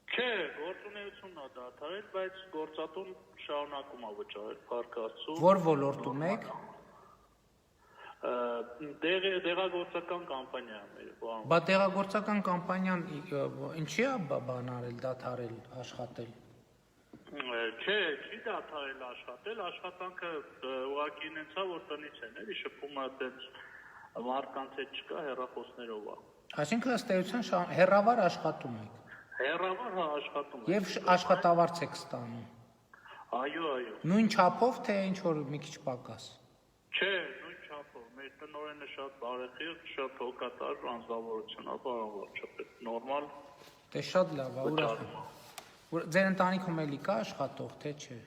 Չէ, գործունեությունն է դադարել, բայց գործատուն շարունակում է վճարել Փառք Աստծո։ Որ ոլորտում եք։ Դեղագործական կամպանիա է մեր, պարոն։ Բա դեղագործական կամպանիան ինչի է բան արել, դադարել, աշխատել։ Չէ, չի դադարել աշխատել, աշխատանքը ուղղակի ինձ որ տնից են, էլի շփումը այդպես մարդկանց հետ չկա, հեռախոսներով է։ Այսինքն ըստ էության հեռավար աշխատում եք։ Հեռավար հա աշխատում եմ։ Եվ աշխատավարձ եք ստանում։ Այո, այո։ Նույն չափով, թե ինչ որ մի քիչ պակաս։ Չէ, նույն չափով, մեր տնօրենը շատ բարեխիղճ, շատ հոգատար անձնավորություն է, պարոն վարչապետ, նորմալ։ Դե շատ լավ, ուրախ եմ։ Ձեր ընտանիքում էլի կա աշխատող, թե չէ։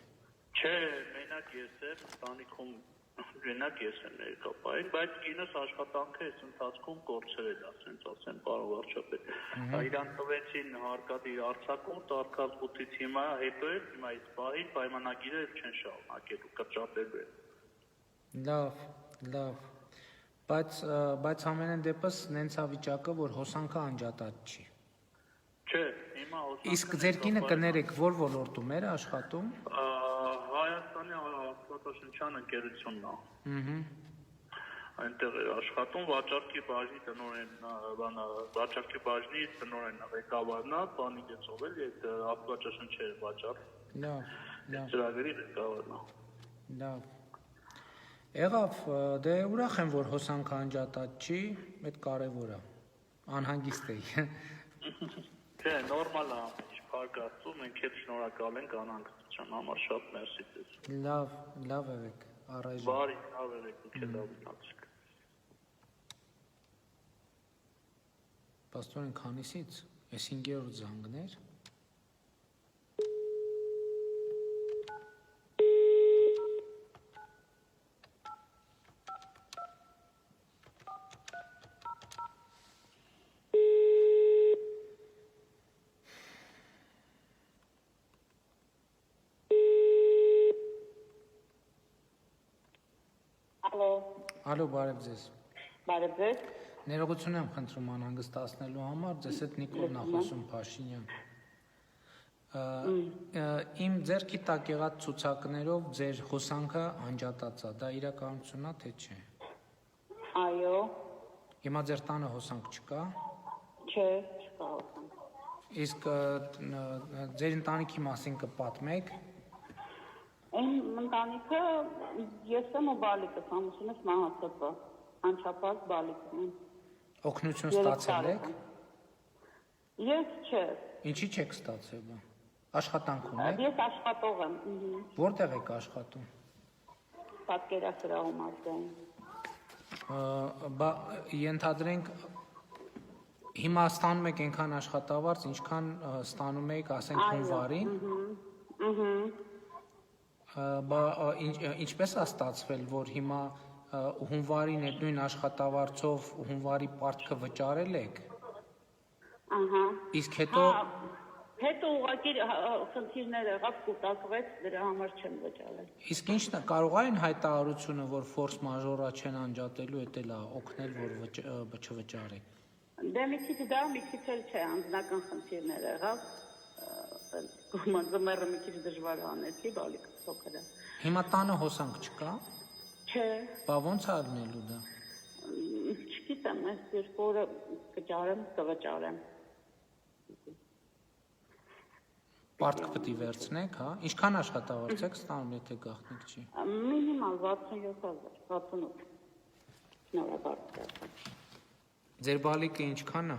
Չէ, մենակ ես եմ, ընտանիքում մենակ ես եմ ներկա պահին, բայց կինս աշխատանքը այս ընթացքում կորցրել, ասեմ, պարոն վարչապետ։ Իրան տվեցին հարկադիր արձակուրդ, արկածուտից հիմա հետո էլ հիմա այս պահին պայմանագիրը չեն շարունակելու, կրճատելու են։ Լավ, լավ։ Բայց ամենայն դեպս նենց է վիճակը, որ հոսանքը անջատած չի։ Չէ, հիմա հոսանքը։ Իսկ ձեր կինը կներեք, որ ոլորտում էր աշխատում։ Հայաստանի Աստվածաշնչյան ընկերությունն է։ Ահա։ Այնտեղ էր աշխատում վաճառքի բաժնի տնօրենն, վաճառքի բաժնի տնօրենն, ղեկավարն է, բանի գեցով էլ այդ Աստվածաշնչերը վաճառ։ Լավ, լավ, ծրագրի ղեկավարն է։ լավ։ Եղավ, դե ուրախ եմ, որ հոսանքը անջատած չի, այդ կարևոր է։ Անհանգիստ էի։ Չէ, նորմալ է, Փառք Աստծո, մենք հետ շնորհակալ ենք անհանգստության համար, շատ մերսի ձեզ։ Լավ, լավ եք, առայժմ։ Բարի, լավ եք, դուք էլ լավ մնացեք։ Պաստորեն քանիսից, այս 5-րդ զանգներ։ Ալո, բարև ձեզ։ Բարև ձեզ։ Ներողություն եմ խնդրում անհանգստացնելու համար, ձեզ հետ Նիկոլն է խոսում, Փաշինյան։ Իմ ձեռքի տակ եղած ցուցակներով ձեր հոսանքը անջատած է, դա իրականությունն է թե չէ։ Այո, Հիմա ձեր տանը հոսանք չկա։ չէ, չկա հոսանք։ Իսկ ձեր ընտանիքի մասին կպատմեք։ Այն ընտանիքը ես եմ ու բալիկս, ամուսինս մահացած է, անչափահաս բալիկն եմ։ Օգնություն ստացել եք։ Ես չէ, Ինչի չեք ստացել բա։ Աշխատանք ունեք։ ես աշխատող եմ, Որտեղ եք աշխատում։ պատկերասրահում ազգային։ Բա ենթադրենք հիմա ստանում եք այնքան աշխատավարձ, ինչքան ստանում եք, ասենք հունվարին։ Բա ինչպես է ստացվել, որ հիմա հունվարին այդ նույն աշխատավարձով հունվարի պարտքը վճարել եք։ Ահա։ Իսկ հետո Հետո ուղղակի խնդիրներ եղավ, կուտակվեց, դրա համար չեմ վճարել։ իսկ ինչն է կարող այն հայտարարությունը, որ ֆորս մաժորա չեն անջատելու, դա էլ է օգնել, որ չվճարեք։ Դե մի քիչ դա, մի քիչ էլ չէ, անձնական խնդիրներ եղավ։ Գումարը մի քիչ դժվար անեցի, բալիկը փոքր է։ Հիմա տանը հոսանք չկա։ Չէ, Բա ո՞նց է լինելու դա։ չգիտեմ, այս երկու օրը կճարեմ, կվճարեմ։ Պարտք պետք է վերցնեք, հա։ Ինչքան աշխատավարձ եք ստանում, եթե գաղտնիք չի։ Մինիմալ 67,000, 68։ Շնորհակալ։ Ձեր բալիկը ինչքան է։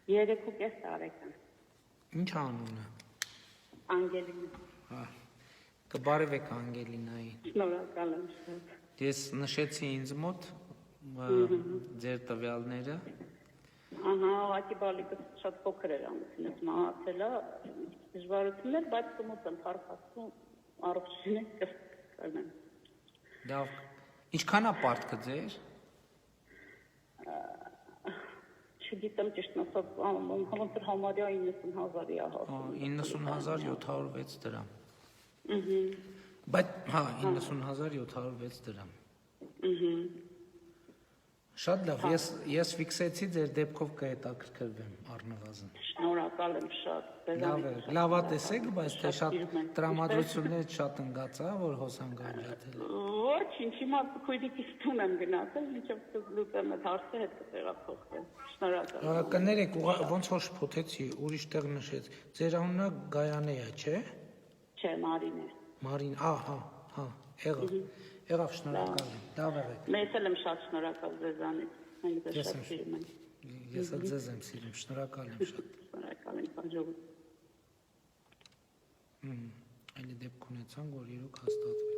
3.5 տարեկան։ Ինչ անունը։ Անգելինա։ Հա։ Կբարևեք Անգելինային։ Շնորհակալ եմ շատ։ Ես նշեցի ինձ մոտ ձեր տվյալները։ Ահա, ուղղակի բալիկը շատ փոքր էր ամուսինս մահացել է, դժվարություններ, բայց կմոտ եմ փառքաստում առողջին կստանամ։ Լավ։ Ինչքան է պարտքը ձեր։ Չգիտեմ ճիշտն ասած, ոնց որ համարյա 90,000-ի է հասնում։ 90,706 դրամ։ Բայց հա 90,706 դրամ։ Շատ լավ, ես ֆիքսեցի ձեր դեպքով կհետաքրքրվեմ առնվազն։ Շնորհակալ եմ շատ։ Լավ է տեսեք, բայց թե շատ տրամադրություններ շատ ընկած է, որ հոսանք անջատել։ Ոչինչ, հիմա քույրիկիս տուն եմ գնացել, մինչև լուծեմ այդ հարցը հետ կտեղափոխվեմ։ Շնորհակալ։ Կներեք, ոնց որ շփոթեցի, ուրիշ տեղ նշեց։ Ձեր անունը Գայանեա, չէ։ Չէ, Մարին է։ Մարին, ահա, հա, եղավ, շնորհակալ եմ։ Լավ եղեք։ Մեծ եմ շատ շնորհակալ ձեզանից։ Մենք ձեզ շատ սիրում ենք։ Ես էլ ձեզ եմ սիրում, շնորհակալ եմ շատ։ Շնորհակալ եմ, հաջողություն։ Այլ դեպք ունեցանք, որ իրոք հաստատվեց։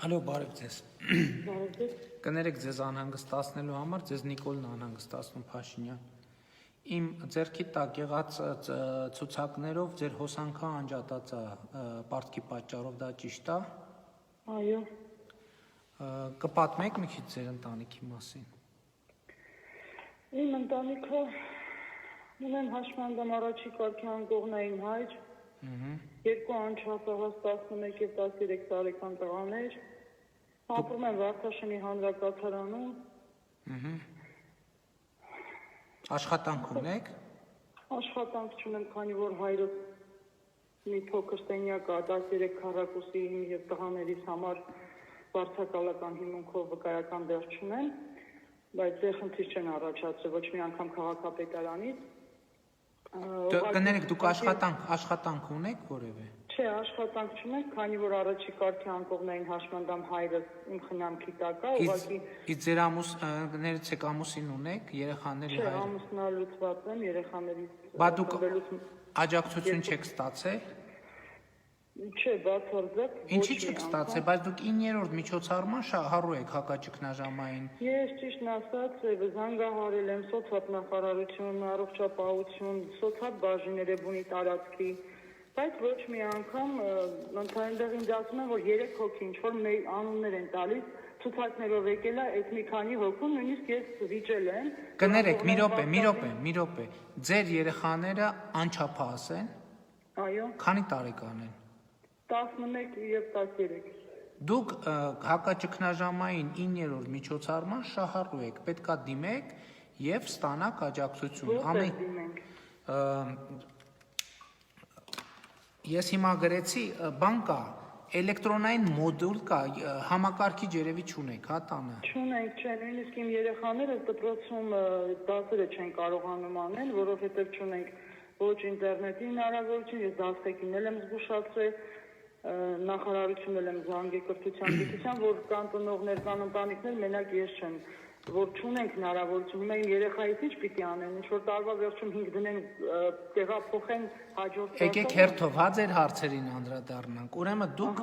Ալո, բարև ձեզ։ Կներեք ձեզ անհանգստացնելու համար, ձեզ Նիկոլն անհանգստացնում Փաշինյան։ Իմ ձեռքի տակ եղած ցուցակներով ձեր հոսանքը անջատած է պարտքի պատճառով, դա ճիշտ է։ Այո։ Կպատմեք մի քիչ ձեր ընտանիքի մասին։ Իմ ընտանիքը ունեն հաշմանդամ առաջի կարգի անկողնային հայր, երկու անչափահաս 11 և 13 տարեկան տղաներ, ապրում են Վարդաշենի հանրակացարանում։ Աշխատանք ունեք։ Աշխատանք չունեմ, քանի որ հայրս մի փոքր սենյակ է 13 քառակուսի և տղաներիս համար վարձակալական հիմունքով վկայական դեր չունեն, բայց դե խնդիր չեն առաջացրել ոչ մի անգամ քաղաքապետարանից։ Կներեք, դուք աշխատանք ունեք որևէ։ Չէ, աշխատանք չունենք, քանի որ առաջի կարգի անկողնային հաշմանդամ հայրս իմ խնամքի տակ է, ուղղակի։ Իսկ ձեր ամուսներից եք ամուսին ունեք, երեխաների հայր։ Չէ, ամուսնալուծված եմ, երեխաներից։ Բա դուք աջակցություն չեք ստացել։ Չէ, բացարձակ։ Ինչի՞ չեք ստացել, բայց դուք 9-րդ միջոցառման շահառու եք հակաճգնաժամային։ Ես ճիշտն ասած զանգահարել եմ սոցիալ-նախարարություն, առողջապահություն, սոցիալ բաժին Երևանի տարածքի, բայց ոչ մի անգամ ընդհանրապես ինձ ասում են, որ 3 հոգի ինչ որ մեր անուններ են տալիս, ցուցակներով եկել է այդ մի քանի հոգու, նույնիսկ ես վիճել եմ։ Կներեք, մի րոպե։ Ձեր երեխաները անչափահաս են։ Այո, Քանի տարեկան են։ 11 եւ 13։ Դուք հակաճգնաժամային 9-րդ միջոցառման շահառու եք, պետքա դիմեք եւ ստանաք աջակցություն։ Ես հիմա գրեցի, բան կա, էլեկտրոնային մոդուլ կա, համակարգիչ երևի չունեք, հա տանը։ Չունենք, չէ, նույնիսկ իմ երեխաները դպրոցում դասերը չեն կարողանում անել, որովհետեւ չունենք ոչ ինտերնետի հնարավորություն, ես դասերին եմ զգուշացրել, նախարարությունն եմ զանգել կրթության գիտության, որ կան ծնողներ, կան ընտանիքներ, մենակ ես չեմ, որ չունենք հնարավորություն, հիմա իմ երեխայից ինչ պիտի անեն, ինչ որ տարվա վերջում 5 դնեն տեղափոխեն հաջորդ Եկեք հերթով, հա ձեր հարցերին անդրադառնանք։ Ուրեմն դուք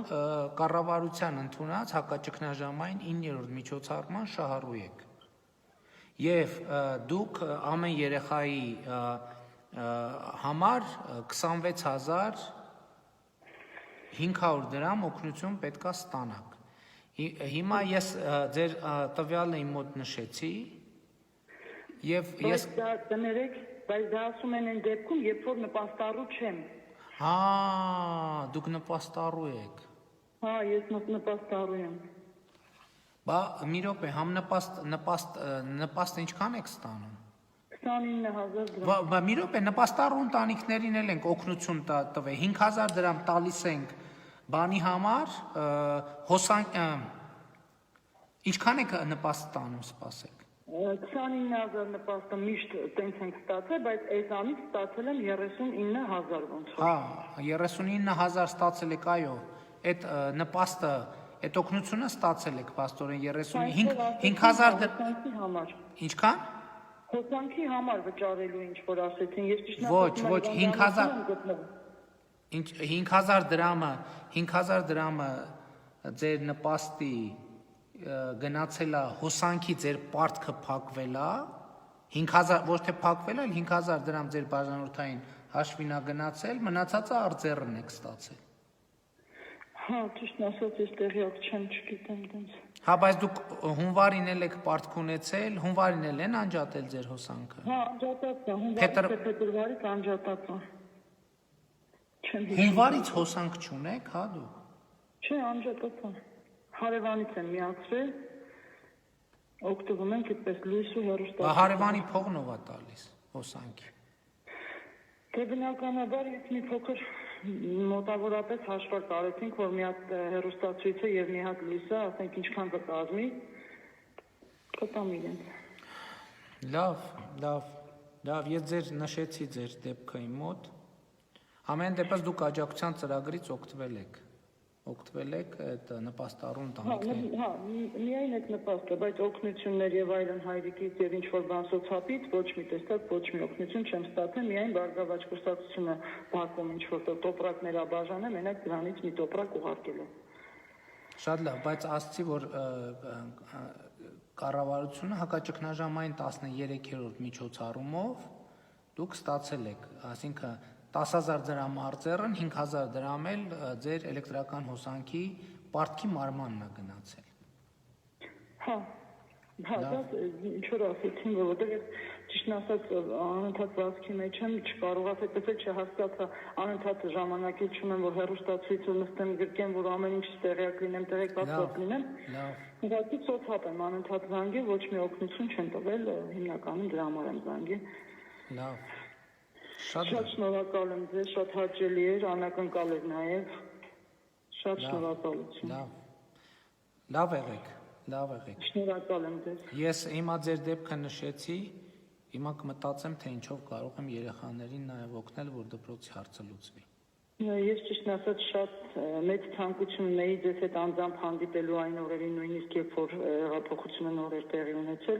կառավարության ընդունած հակաճգնաժամային 9-րդ միջոցառման շահառու եք։ Եվ դուք ամեն երեխայի համար 26500 դրամ օգնություն պետքա ստանաք։ Հիմա ես ձեր տվյալը իմ մոտ նշեցի եւ ես կներեք, բայց դա ասում են այն դեպքում, երբ որ նպաստառու չեմ։ Հա, դուք նպաստառու եք։ Հա, ես նպաստառու եմ։ Բա մի րոպե, համ նպաստ ինչքան եք ստանում։ 29000 դրամ։ Բա մի րոպե, նպաստառու ընտանիքներին էլ ենք օգնություն տվել, 5000 դրամ տալիս ենք բանի համար, ինչքան եք նպաստ ստանում, սպասեք։ 29000 նպաստը միշտ տենց ենք ստացել, բայց այդանից ստացել եմ 39000 ոնց որ։ Հա, 39000 ստացել եք, այո, այդ նպաստը, այդ օգնությունը ստացել եք, պաստորեն 5000 համար։ Ինչքան։ Հոսանքի համար վճարելու ինչ որ ասեցին, ես ճիշտ Ոչ, 5000 դրամը ձեր նպաստի գնացել է հոսանքի ձեր պարտքը փակվել է, 5000 ոչ թե փակվել է, 5000 դրամ ձեր բաժանորդային հաշվին է գնացել, մնացածը արձեռն եք ստացել։ Հա, ճիշտ ասած, ես տեղյակ չեմ, չգիտեմ դենց։ Հա, բայց դուք հունվարին էլ եք պարտք ունեցել, հունվարին էլ են անջատել ձեր հոսանքը։ Հա, անջատած է, հունվարից անջատած է։ Հունվարից հոսանք չունեք, հա դուք։ Չէ, անջատած է։ Հարևանից եմ միացրել, օգտվում ենք այդպես լույս ու հեռուստացույց։ Բա հարևանի փողն ով է տալիս հոսանքի։ Դե բնականաբար ես մի փոքր մոտավորապես հաշվարկ արեցինք, որ մի հատ հեռուստացույցը եւ մի հատ լույսը, ասենք ինչքան կկազմի, կտամ իրենց։ Լավ, ես ձեր նշեցի ձեր դեպքը իմ մոտ։ Ամեն դեպս դուք աջակցության ծրագրից օգտվել եք այդ նպաստառու ընտանիքներին։ Հա, միայն այդ նպաստը, բայց օգնություններ եւ այլն հայրիկից եւ ինչ որ բան սոցիալից ոչ մի տեսակ ոչ մի օգնություն չեմ ստացել, միայն բարգավաճ կուսակցությունը բակում ինչ որ տոպրակներ աբաժանը, մենակ դրանից մի տոպրակ ուղարկել է։ Շատ լավ, բայց ասացի, որ կառավարությունը հակաճգնաժամային 13-րդ միջոցառումով դուք ստացել եք, այսինքն 10000 դրամ արձեռն, 5000 դրամ էլ ձեր էլեկտրական հոսանքի պարտքի մարմանն է գնացել։ Հա, դա ինչ որ ասեցին, որովհետև ես ճիշտն ասած անընդհատ վազքի մեջ եմ, չկարողացա այդպես չհասկացա, անընդհատ ժամանակից չունեմ, որ հեռուստացույցը նստեմ գրկեմ, որ ամեն ինչ տեղյակ լինեմ, տեղեկացված լինեմ։ Ուղղակի սոցիալ եմ անընդհատ զանգել, ոչ մի օգնություն չեն տվել, հիմնականում դրա համար եմ զանգել։ Լավ։ Շատ շնորհակալ եմ ձեզ, շատ հաճելի էր, անակնկալ էր նաև։ Շատ շնորհակալություն։ Լավ եղեք։ Շնորհակալ եմ ձեզ։ Ես հիմա ձեր դեպքը նշեցի, հիմա կմտածեմ, թե ինչով կարող եմ երեխաներին նաև օգնել, որ դպրոցի հարցը լուծվի։ Ես ճիշտ ասած շատ մեծ ցանկություն ունեի ձեզ հետ անձամբ հանդիպելու այն օրերին, նույնիսկ երբ որ հեղափոխությունը նոր էր տեղի ունեցել,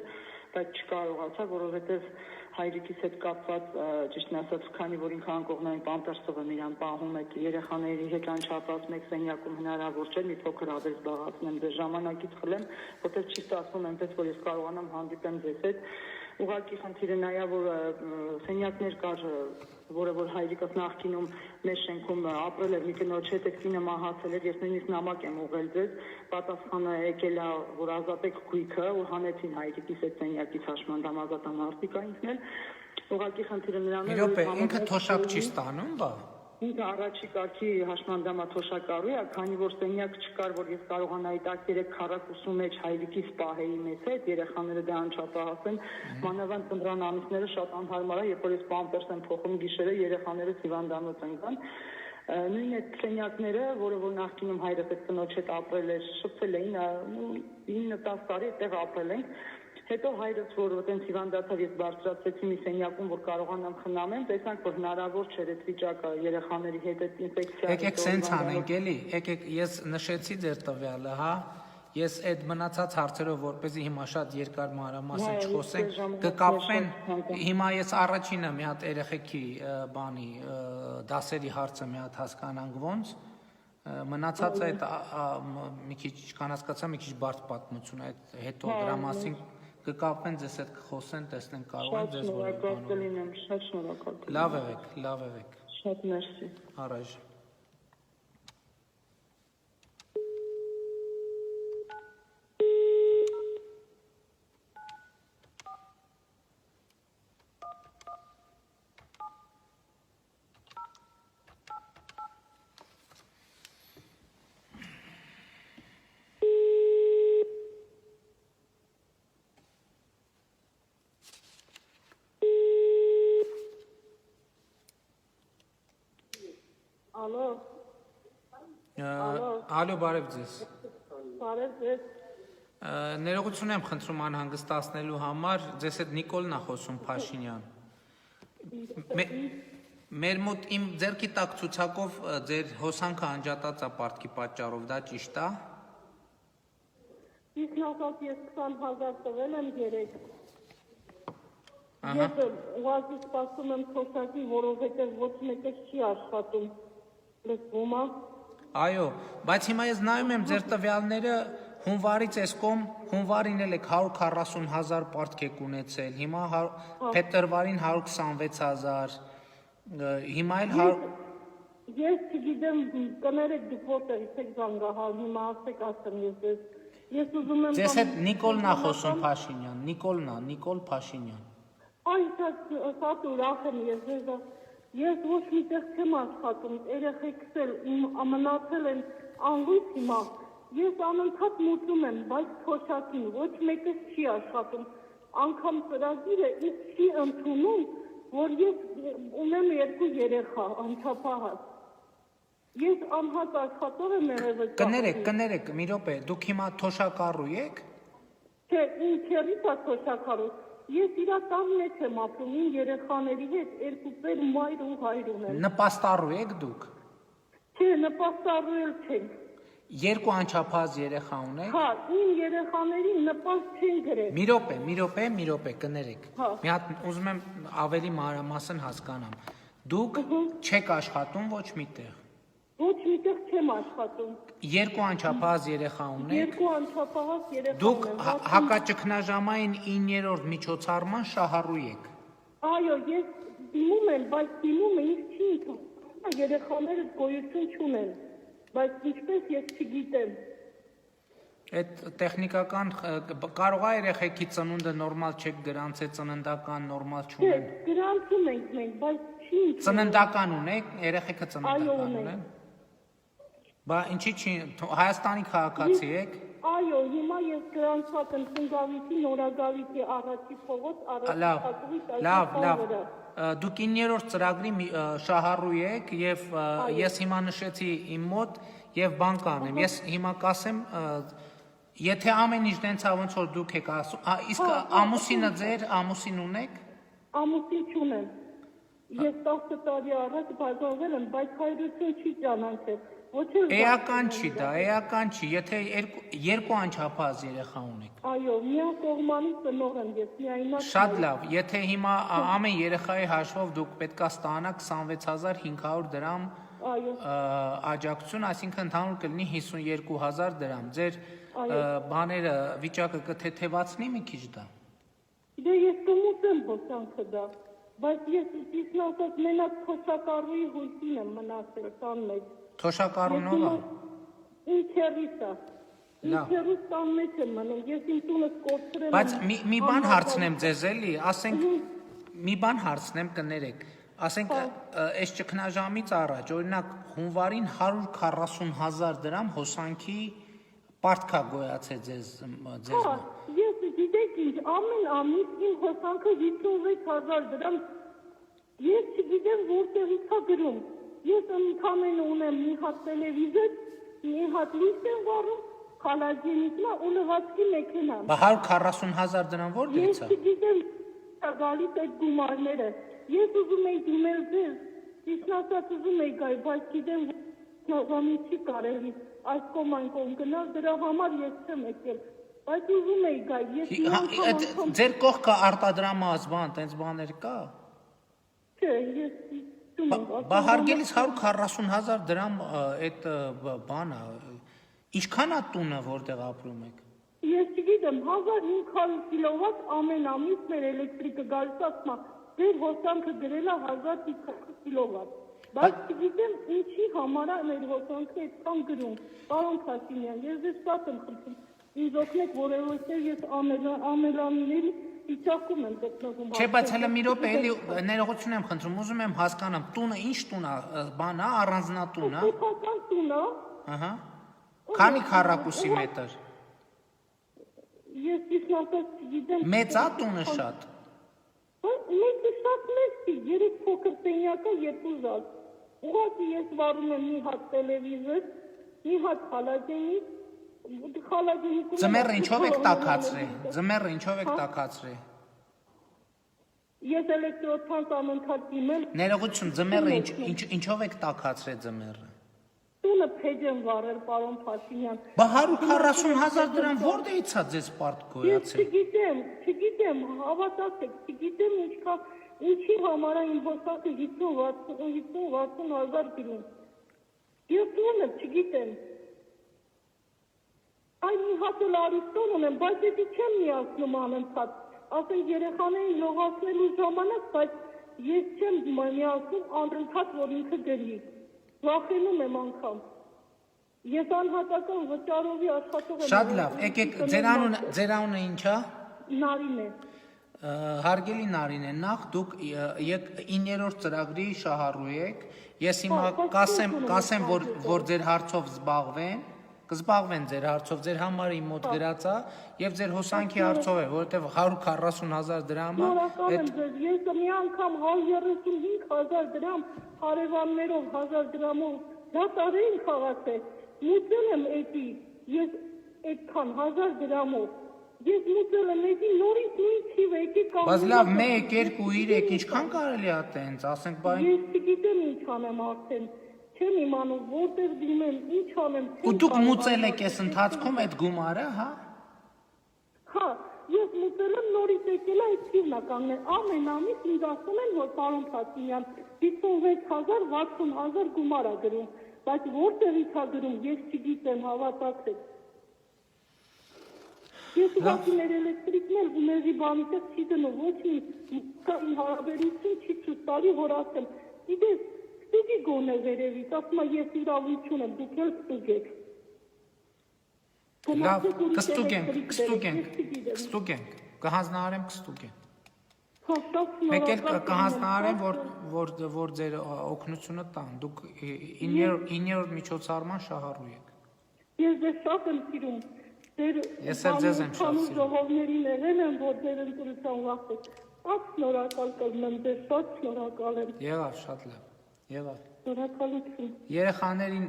բայց չկարողացա, որովհետև հայրիկիս հետ կապված ճիշտն ասած, քանի որ ինքը անկողնային պանտերսովը իրան պահում է երեխաների հետ անչափած մեկ սենյակում հնարավոր չէ մի փոքր ավելի զբաղացնեմ դες ժամանակից խլեմ, որտեղ չի ստացվում այնպես որ ես կարողանամ հանդիպեմ ձեզ հետ։ Ուղղակի խնդիրը նա է, որ սենյակներ կար, որը որ հայրիկս նախկինում մեր շենքում ապրել էր մի կնոջ հետ, այդ կինը մահացել էր, ես նույնիսկ նամակ եմ ուղղել ձեզ, պատասխանը եկել է, որ ազատեք գույքը, ու հանեցին հայրիկիս այդ սենյակից հաշմանդամ ազատամարտիկ ինքն էլ, ուղղակի խնդիրը նրան է, Իրոք է, ինքը թոշակ չի ստանում, բա։ Ինքը առաջի կարգի հաշմանդամա թոշակառու է, քանի որ սենյակ չկար, որ ես կարողանայի 13-40 մեջ հայրիկիս պահեի մեզ հետ, երեխաները դա անչափահաս են, մանավանդ ծննդյան ամիսները շատ անհարմար է, երբ որ ես պամպերս եմ փոխում գիշերը, երեխաները հիվանդանոց ընկան։ Նույն այդ սենյակները, որը որ նախկինում հայրս այդ կնոջ հետ ապրել էր, շփվել էին, 9-10 տարի այդտեղ ապրել ենք։ Հետո հայրս, որ այտենց հիվանդացավ, ես բարձրացրեցի մի սենյակում, որ կարողանամ խնամեմ, տեսանք, որ հնարավոր չէր այդ վիճակը երեխաների հետ այդ ինֆեկցիա։ Եկեք սենց անենք էլի, եկեք ես նշեցի ձեր տվյալը, հա։ Ես այդ մնացած հարցերով, որպեսզի հիմա շատ երկար մանրամասն չխոսենք, կկապվեն, հիմա ես առաջինը մի հատ երեխեքի բանի դասերի հարցը մի հատ հասկանանք ոնց, մնացածը այդ մի քիչ կանացկացա մի քիչ բարդ պատմություն այդ հետո դրա մասին կկապվեն ձեզ հետ կխոսեն, տեսնենք կարող են ձեզ որ շատ շնորհակալ եմ։ Լավ եղեք։ Շատ մերսի։ Առաջ։ Ալո, բարև ձեզ։ Բարև ձեզ։ Ներողություն եմ խնդրում անհանգստացնելու համար, ձեզ հետ Նիկոլն է խոսում Փաշինյան։ Մեր մոտ իմ ձեռքի տակ ցուցակով ձեր հոսանքը անջատած է պարտքի պատճառով, դա ճիշտ է։ Իսկ ասած ես 20,000 տվել եմ 3։ Ահա։ Ես ուղղակի սպասում եմ թոշակի, որովհետև ոչ մեկը չի աշխատում։ Լսվում է։ Այո, բայց հիմա ես նայում եմ ձեր տվյալները հունվարից այս կողմ, հունվարին էլ եք 140,000 պարտք եք ունեցել, հիմա փետրվարին 126,000, հիմա էլ Ես չգիտեմ, կներեք դուք որտեղից եք զանգահար, հիմա ասեք ասեմ ես ձեզ։ Ես ուզում եմ Ձեզ հետ Նիկոլն է խոսում Փաշինյան, Նիկոլ Փաշինյան։ Ay, շատ ուրախ եմ ես ձեզ։ Ես ոչ միտեղ չեմ աշխատում, երեխեքս էլ մնացել են անգույց հիմա։ Ես անընդհատ մուծում եմ, բայց թոշակին ոչ մեկը չի աշխատում։ Անգամ ծրագիրը ինձ չի ընդունում, որ ես ունեմ 2 երեխա, անչափահաս։ Ես անհատ աշխատող եմ եղել։ Կներեք, մի րոպե, դուք հիմա թոշակառու եք։ Չէ, իմ քեռիս է թոշակառու։ Ես իրա տան մեջ եմ ապրում, իմ երեխաների հետ 2 ծեր մայր ու հայր ունեմ։ Նպաստառու եք դուք։ Չէ, նպաստառու էլ չենք։ 2 անչափահաս երեխա ունեք։ Հա, իմ երեխաներին նպաստ չեն գրել։ Մի րոպե, կներեք։ Մի հատ ուզում եմ ավելի մանրամասն հասկանամ։ Դուք չեք աշխատում ոչ միտեղ։ Ոչ միտեղ չեմ աշխատում։ 2 անչափահաս երեխա ունեք։ 2 անչափահաս երեխա Դուք ունեմ։ հակաճգնաժամային 9-րդ միջոցառման շահառու եք։ Այո, ես դիմում եմ, բայց դիմումը ինձ չի ընդունում։ Երեխաները գոյություն չունեն, բայց ինչպես ես չգիտեմ։ Այդ տեխնիկական կարող է երեխեքի ծնունդը նորմալ չեք գրանցել, ծննդական նորմալ չունեն։ Գրանցում ենք մենք, բայց չի ընդունում։ Ծննդական ունեք, երեխեքը ծննդական ունեն։ Բա ինչի՞ չի Հայաստանի քաղաքացի եք։ Այո, հիմա ես գրանցված եմ Սնգավիթի Նորագավիթի առաջի փողոց Լավ։ Դուք 9-րդ ծրագրի շահառու եք եւ ես հիմա նշեցի իմ մոտ եւ բան կանեմ։ Ես հիմա կասեմ, եթե ամեն ինչ դենցա ոնց որ դուք եք ասում, իսկ ամուսինը ձեր ամուսին ունեք։ Ամուսին չունեմ։ Ես 10 տարի առաջ բաժանվել եմ, բայց հայրություն չի ճանաչել։ Ոչ էլ Էական չի դա, էական չի, եթե երկու անչափահաս երեխա ունեք։ Այո, միակողմանի ծնող եմ ես, միայնակ։ Շատ լավ, եթե հիմա ամեն երեխայի հաշվով դուք պետքա ստանաք 26500 դրամ Այո, աջակցություն, այսինքն ընդհանուր կլինի 52000 դրամ։ Ձեր բաները վիճակը կթեթևացնի մի քիչ դա։ դե ես կմուծեմ հոսանքը դա, բայց ես ճիշտն ասած մենակ փոշակառուի հույսին եմ մնացել տան մեջ։ Թոշակառունով է։ Ինչ հերիսա։ Ինչ Լավ։ հերիս տան մեջ եմ մնում, ես իմ տունս կորցրել եմ։ Բայց մի բան հարցնեմ ձեզ էլի, ասենք մի բան հարցնեմ կներեք։ Ասենք այս ճգնաժամից առաջ, օրինակ հունվարին 140000 դրամ հոսանքի պարտքա գոյացել ձեզ Հա, ես գիտեք ինչ, ամեն ամիս իմ հոսանքը 56000 դրամ, ես չգիտեմ որտեղից է գրում, ես ընդամենը ունեմ մի հատ տելևիզոր, մի հատ լույս եմ վառում, խալաջենիկնա ու լվացքի մեքենան, Բա 140000 դրամ որտեղից ես է։ չգիտեմ գալիս այդ գումարները, ես ուզում էի դիմել ձեզ, ճիշտ ասած ուզում էի գալ, բայց գիտեմ նավամի չի կարելի, այս կողմ այն կողմ գնալ, դրա համար ես չեմ եկել, բայց ուզում էի գալ, ես մի անգամ Ձեր կողքը արտադրամաս բան, տենց բաներ կա։ չէ, ես դում եմ, Բա հարգելիս 140000 դրամ այդ բանը, ինչքան է տունը որտեղ ապրում եք։ ես չգիտեմ, 1500 կիլովատ ամեն ամիս մեր էլեկտրիկը գալիս ասма, դեր հոսանքը գրել է 1500 կիլովատ, բայց չգիտեմ ինչի համար է մեր հոսանքը այդքան գրում, պարոն Փաշինյան, ես ձեզ շատ եմ խնդրում, ինձ օգնեք, որովհետև ես ամենամիների վիճակում եմ գտնվում։ Չէ, բայց հələ մի րոպե էլի ներողություն եմ խնդրում, ուզում եմ հասկանամ, տունը ինչ տուն է, բան է, առանձնատուն է։ Սեփական տուն է։ Ահա։ Քանի քառակուսի մետր։ Ես ճիշտ ասած չգիտեմ։ Մեծ է տունը շատ։ Մեծ շատ մեծ չի, 3 փոքր սենյակը, 2 զալ։ Ուղղակի ես վառում եմ մի հատ տելևիզոր, մի հատ խալաջենիկ, խալաջենիկում Ձմեռը ինչով եք տաքացրել։ Ձմեռը ինչով եք տաքացրել։ Ես էլեկտրոթանց անընդհատ դիմել, Ներողություն, ձմեռը ինչով եք տաքացրել ձմեռը։ տունը փեջ եմ վառել, պարոն Փաշինյան։ Բա 140000 դրամ որտեղից է ձեզ պարտ Ես գոյացել։ չգիտեմ, հավատացեք, չգիտեմ ինչի համար է իմ հոսանքը 50-60 հազար գրում։ Ես տունը չգիտեմ։ Այն մի հատ էլ արիստոն ունեմ, բայց էդի չեմ միացնում անընդհատ։ Ասեն երեխաներին լողացնելու ժամանակ, բայց ես չեմ միացնում անընդհատ, որ ինքը գրի։ Վախենում եմ անգամ։ Ես անհատական վճարովի աշխատող եմ։ Շատ լավ, եկեք, ձեր անունը ինչ է։ Նարին է։ Հարգելի Նարինե, նախ դուք 9-րդ ծրագրի շահառու եք։ Ես հիմա կասեմ, որ ձեր հարցով կզբաղվեն ձեր հարցով, ձեր համարը իմ մոտ գրած է եւ ձեր հոսանքի հարցով է, որովհետեւ 140000 դրամը Շնորհակալ եմ ձեզ, ես մի անգամ 135000 դրամ հարևաններով 1000 դրամով դատարային խաղացել, մուծել եմ էդի, ես այդքան 1000 դրամով, ես մուծել եմ էդի նորից նույն թիվ եկի կամ Բայց լավ 1, 2, 3 ինչքան կարելի է տենց, ասենք բա Ես չգիտեմ ինչ անեմ արդեն, չեմ իմանում որտեղ դիմեմ, ինչ անեմ։ ու դուք մուծել եք այս ընթացքում այդ գումարը, հա։ Հա, ես մուծել եմ նորից եկել այդ թիվն է կանգնել, ամեն ամիս ինձ ասում են, որ պարոն Փաշինյան 56000, 60000 գումար է գրում, բայց որտեղից է գրում, ես չգիտեմ, հավատացեք։ Ես ուղղակի մեր էլեկտրիկն էլ ու մեզի բանից էլ չի դնում, ոչ մի հարաբերություն չի ցույց տալի, որ ասեմ, գիտես, ստուգի գոնե վերևից, ասում է ես իրավություն եմ, դուք էլ ստուգեք։ Լավ, կստուգենք, կհանձնարարեմ կստուգենք։ Մեկ էլ կհանձնարարեմ, որ ձեր օգնությունը տան, դուք 9-րդ միջոցառման շահառու եք։ Ես ձեզ շատ եմ սիրում, Ես էլ ձեզ եմ շատ սիրում։ ժողովներին եղել եմ, որ ձեր ընտրության վախեք, շատ շնորհակալ կլինեմ, ձեզ շատ շնորհակալ եմ։ Եղավ, շատ լավ, եղավ։ Շնորհակալություն։ Երեխաներին,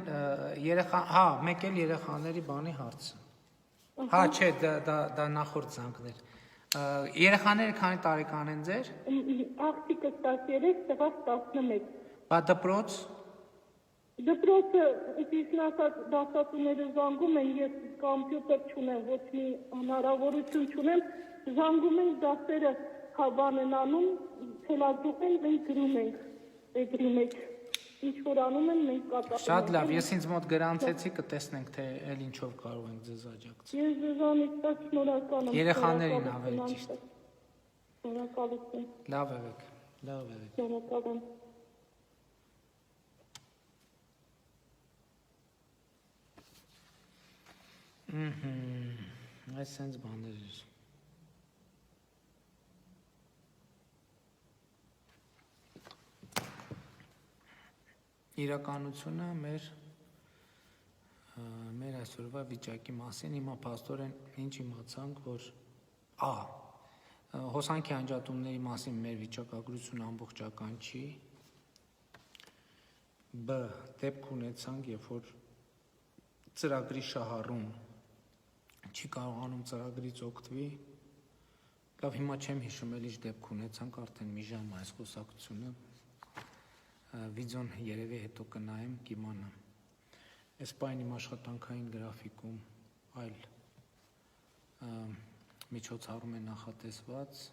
հա, մեկ էլ երեխաների բանի հարցը։ Հա, չէ, դա նախորդ զանգներ։ Երեխաները քանի տարեկան են ձեր։ Աղջիկս 13, տղաս 11։ Բա դպրոց։ Դպրոցը ճիշտն ասած դասատուները զանգում են, ես կոմպյուտեր չունեմ, ոչ մի հնարավորություն չունեմ, զանգում են դասերը բան են անում, թելադրում են, մենք գրում ենք էգրի մեջ, ինչ որ անում են, մենք կատարում ենք։ Շատ լավ, ես ինձ մոտ գրանցեցի, կտեսնենք թե այլ ինչով կարող ենք ձեզ աջակցել։ Ես ձեզանից շնորհակալ եմ։ Երեխաներին ավելի ճիշտ։ Շնորհակալություն։ Լավ եղեք, լավ եղեք։ Շնորհակալ եմ։ Այս սենց բաներ էր։ Իրականությունը մեր այսօրվա վիճակի մասին հիմա փաստորեն ինչ իմացանք, որ հոսանքի անջատումների մասին մեր վիճակագրությունը ամբողջական չի, բ դեպք ունեցանք, երբ որ ծրագրի շահառուն չի կարողանում ծրագրից օգտվի, լավ հիմա չեմ հիշում էլ ինչ դեպք ունեցանք, արդեն մի ժամ այս խոսակցությունը, վիդեոն երևի հետո կնայեմ, կիմանամ, այս պայն իմ աշխատանքային գրաֆիկում այլ միջոցառում է նախատեսված,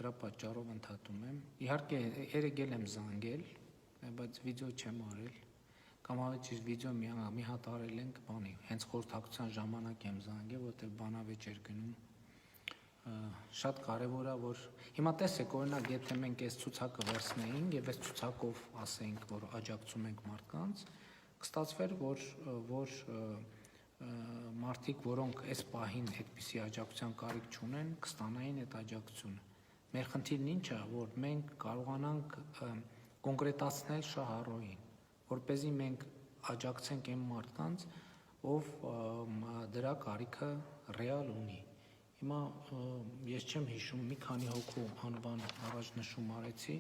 դրա պատճառով ընդհատում եմ, իհարկե երեգել եմ զանգել, բայց վիդեո չեմ արել, կամ ավելի ճիշտ վիդեո մի հատ արել ենք բանի, հենց խորհրդակցության ժամանակ եմ զանգել, որտեղ բանավեճ էր գնում, շատ կարևոր է, որ հիմա տեսեք, օրինակ, եթե մենք այս ցուցակը վերցնեինք եւ այս ցուցակով ասեինք, որ աջակցում ենք մարդկանց, կստացվեր, որ մարդիկ, որոնք այս պահին այդպիսի աջակցության կարիք չունեն, կստանային այդ աջակցությունը։ Մեր խնդիրն ինչ է, որ մենք կարողանանք կոնկրետացնել շահառուին, որպեսզի մենք աջակցենք այն մարդկանց, ով դրա կարիքը ռեալ ունի։ Հիմա ես չեմ հիշում, մի քանի հոգու անվան առաջնշում արեցի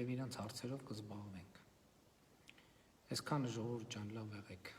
եւ իրանց հարցերով կզբաղվենք։ Այսքանը ժողովուրդ ջան, լավ եղեք։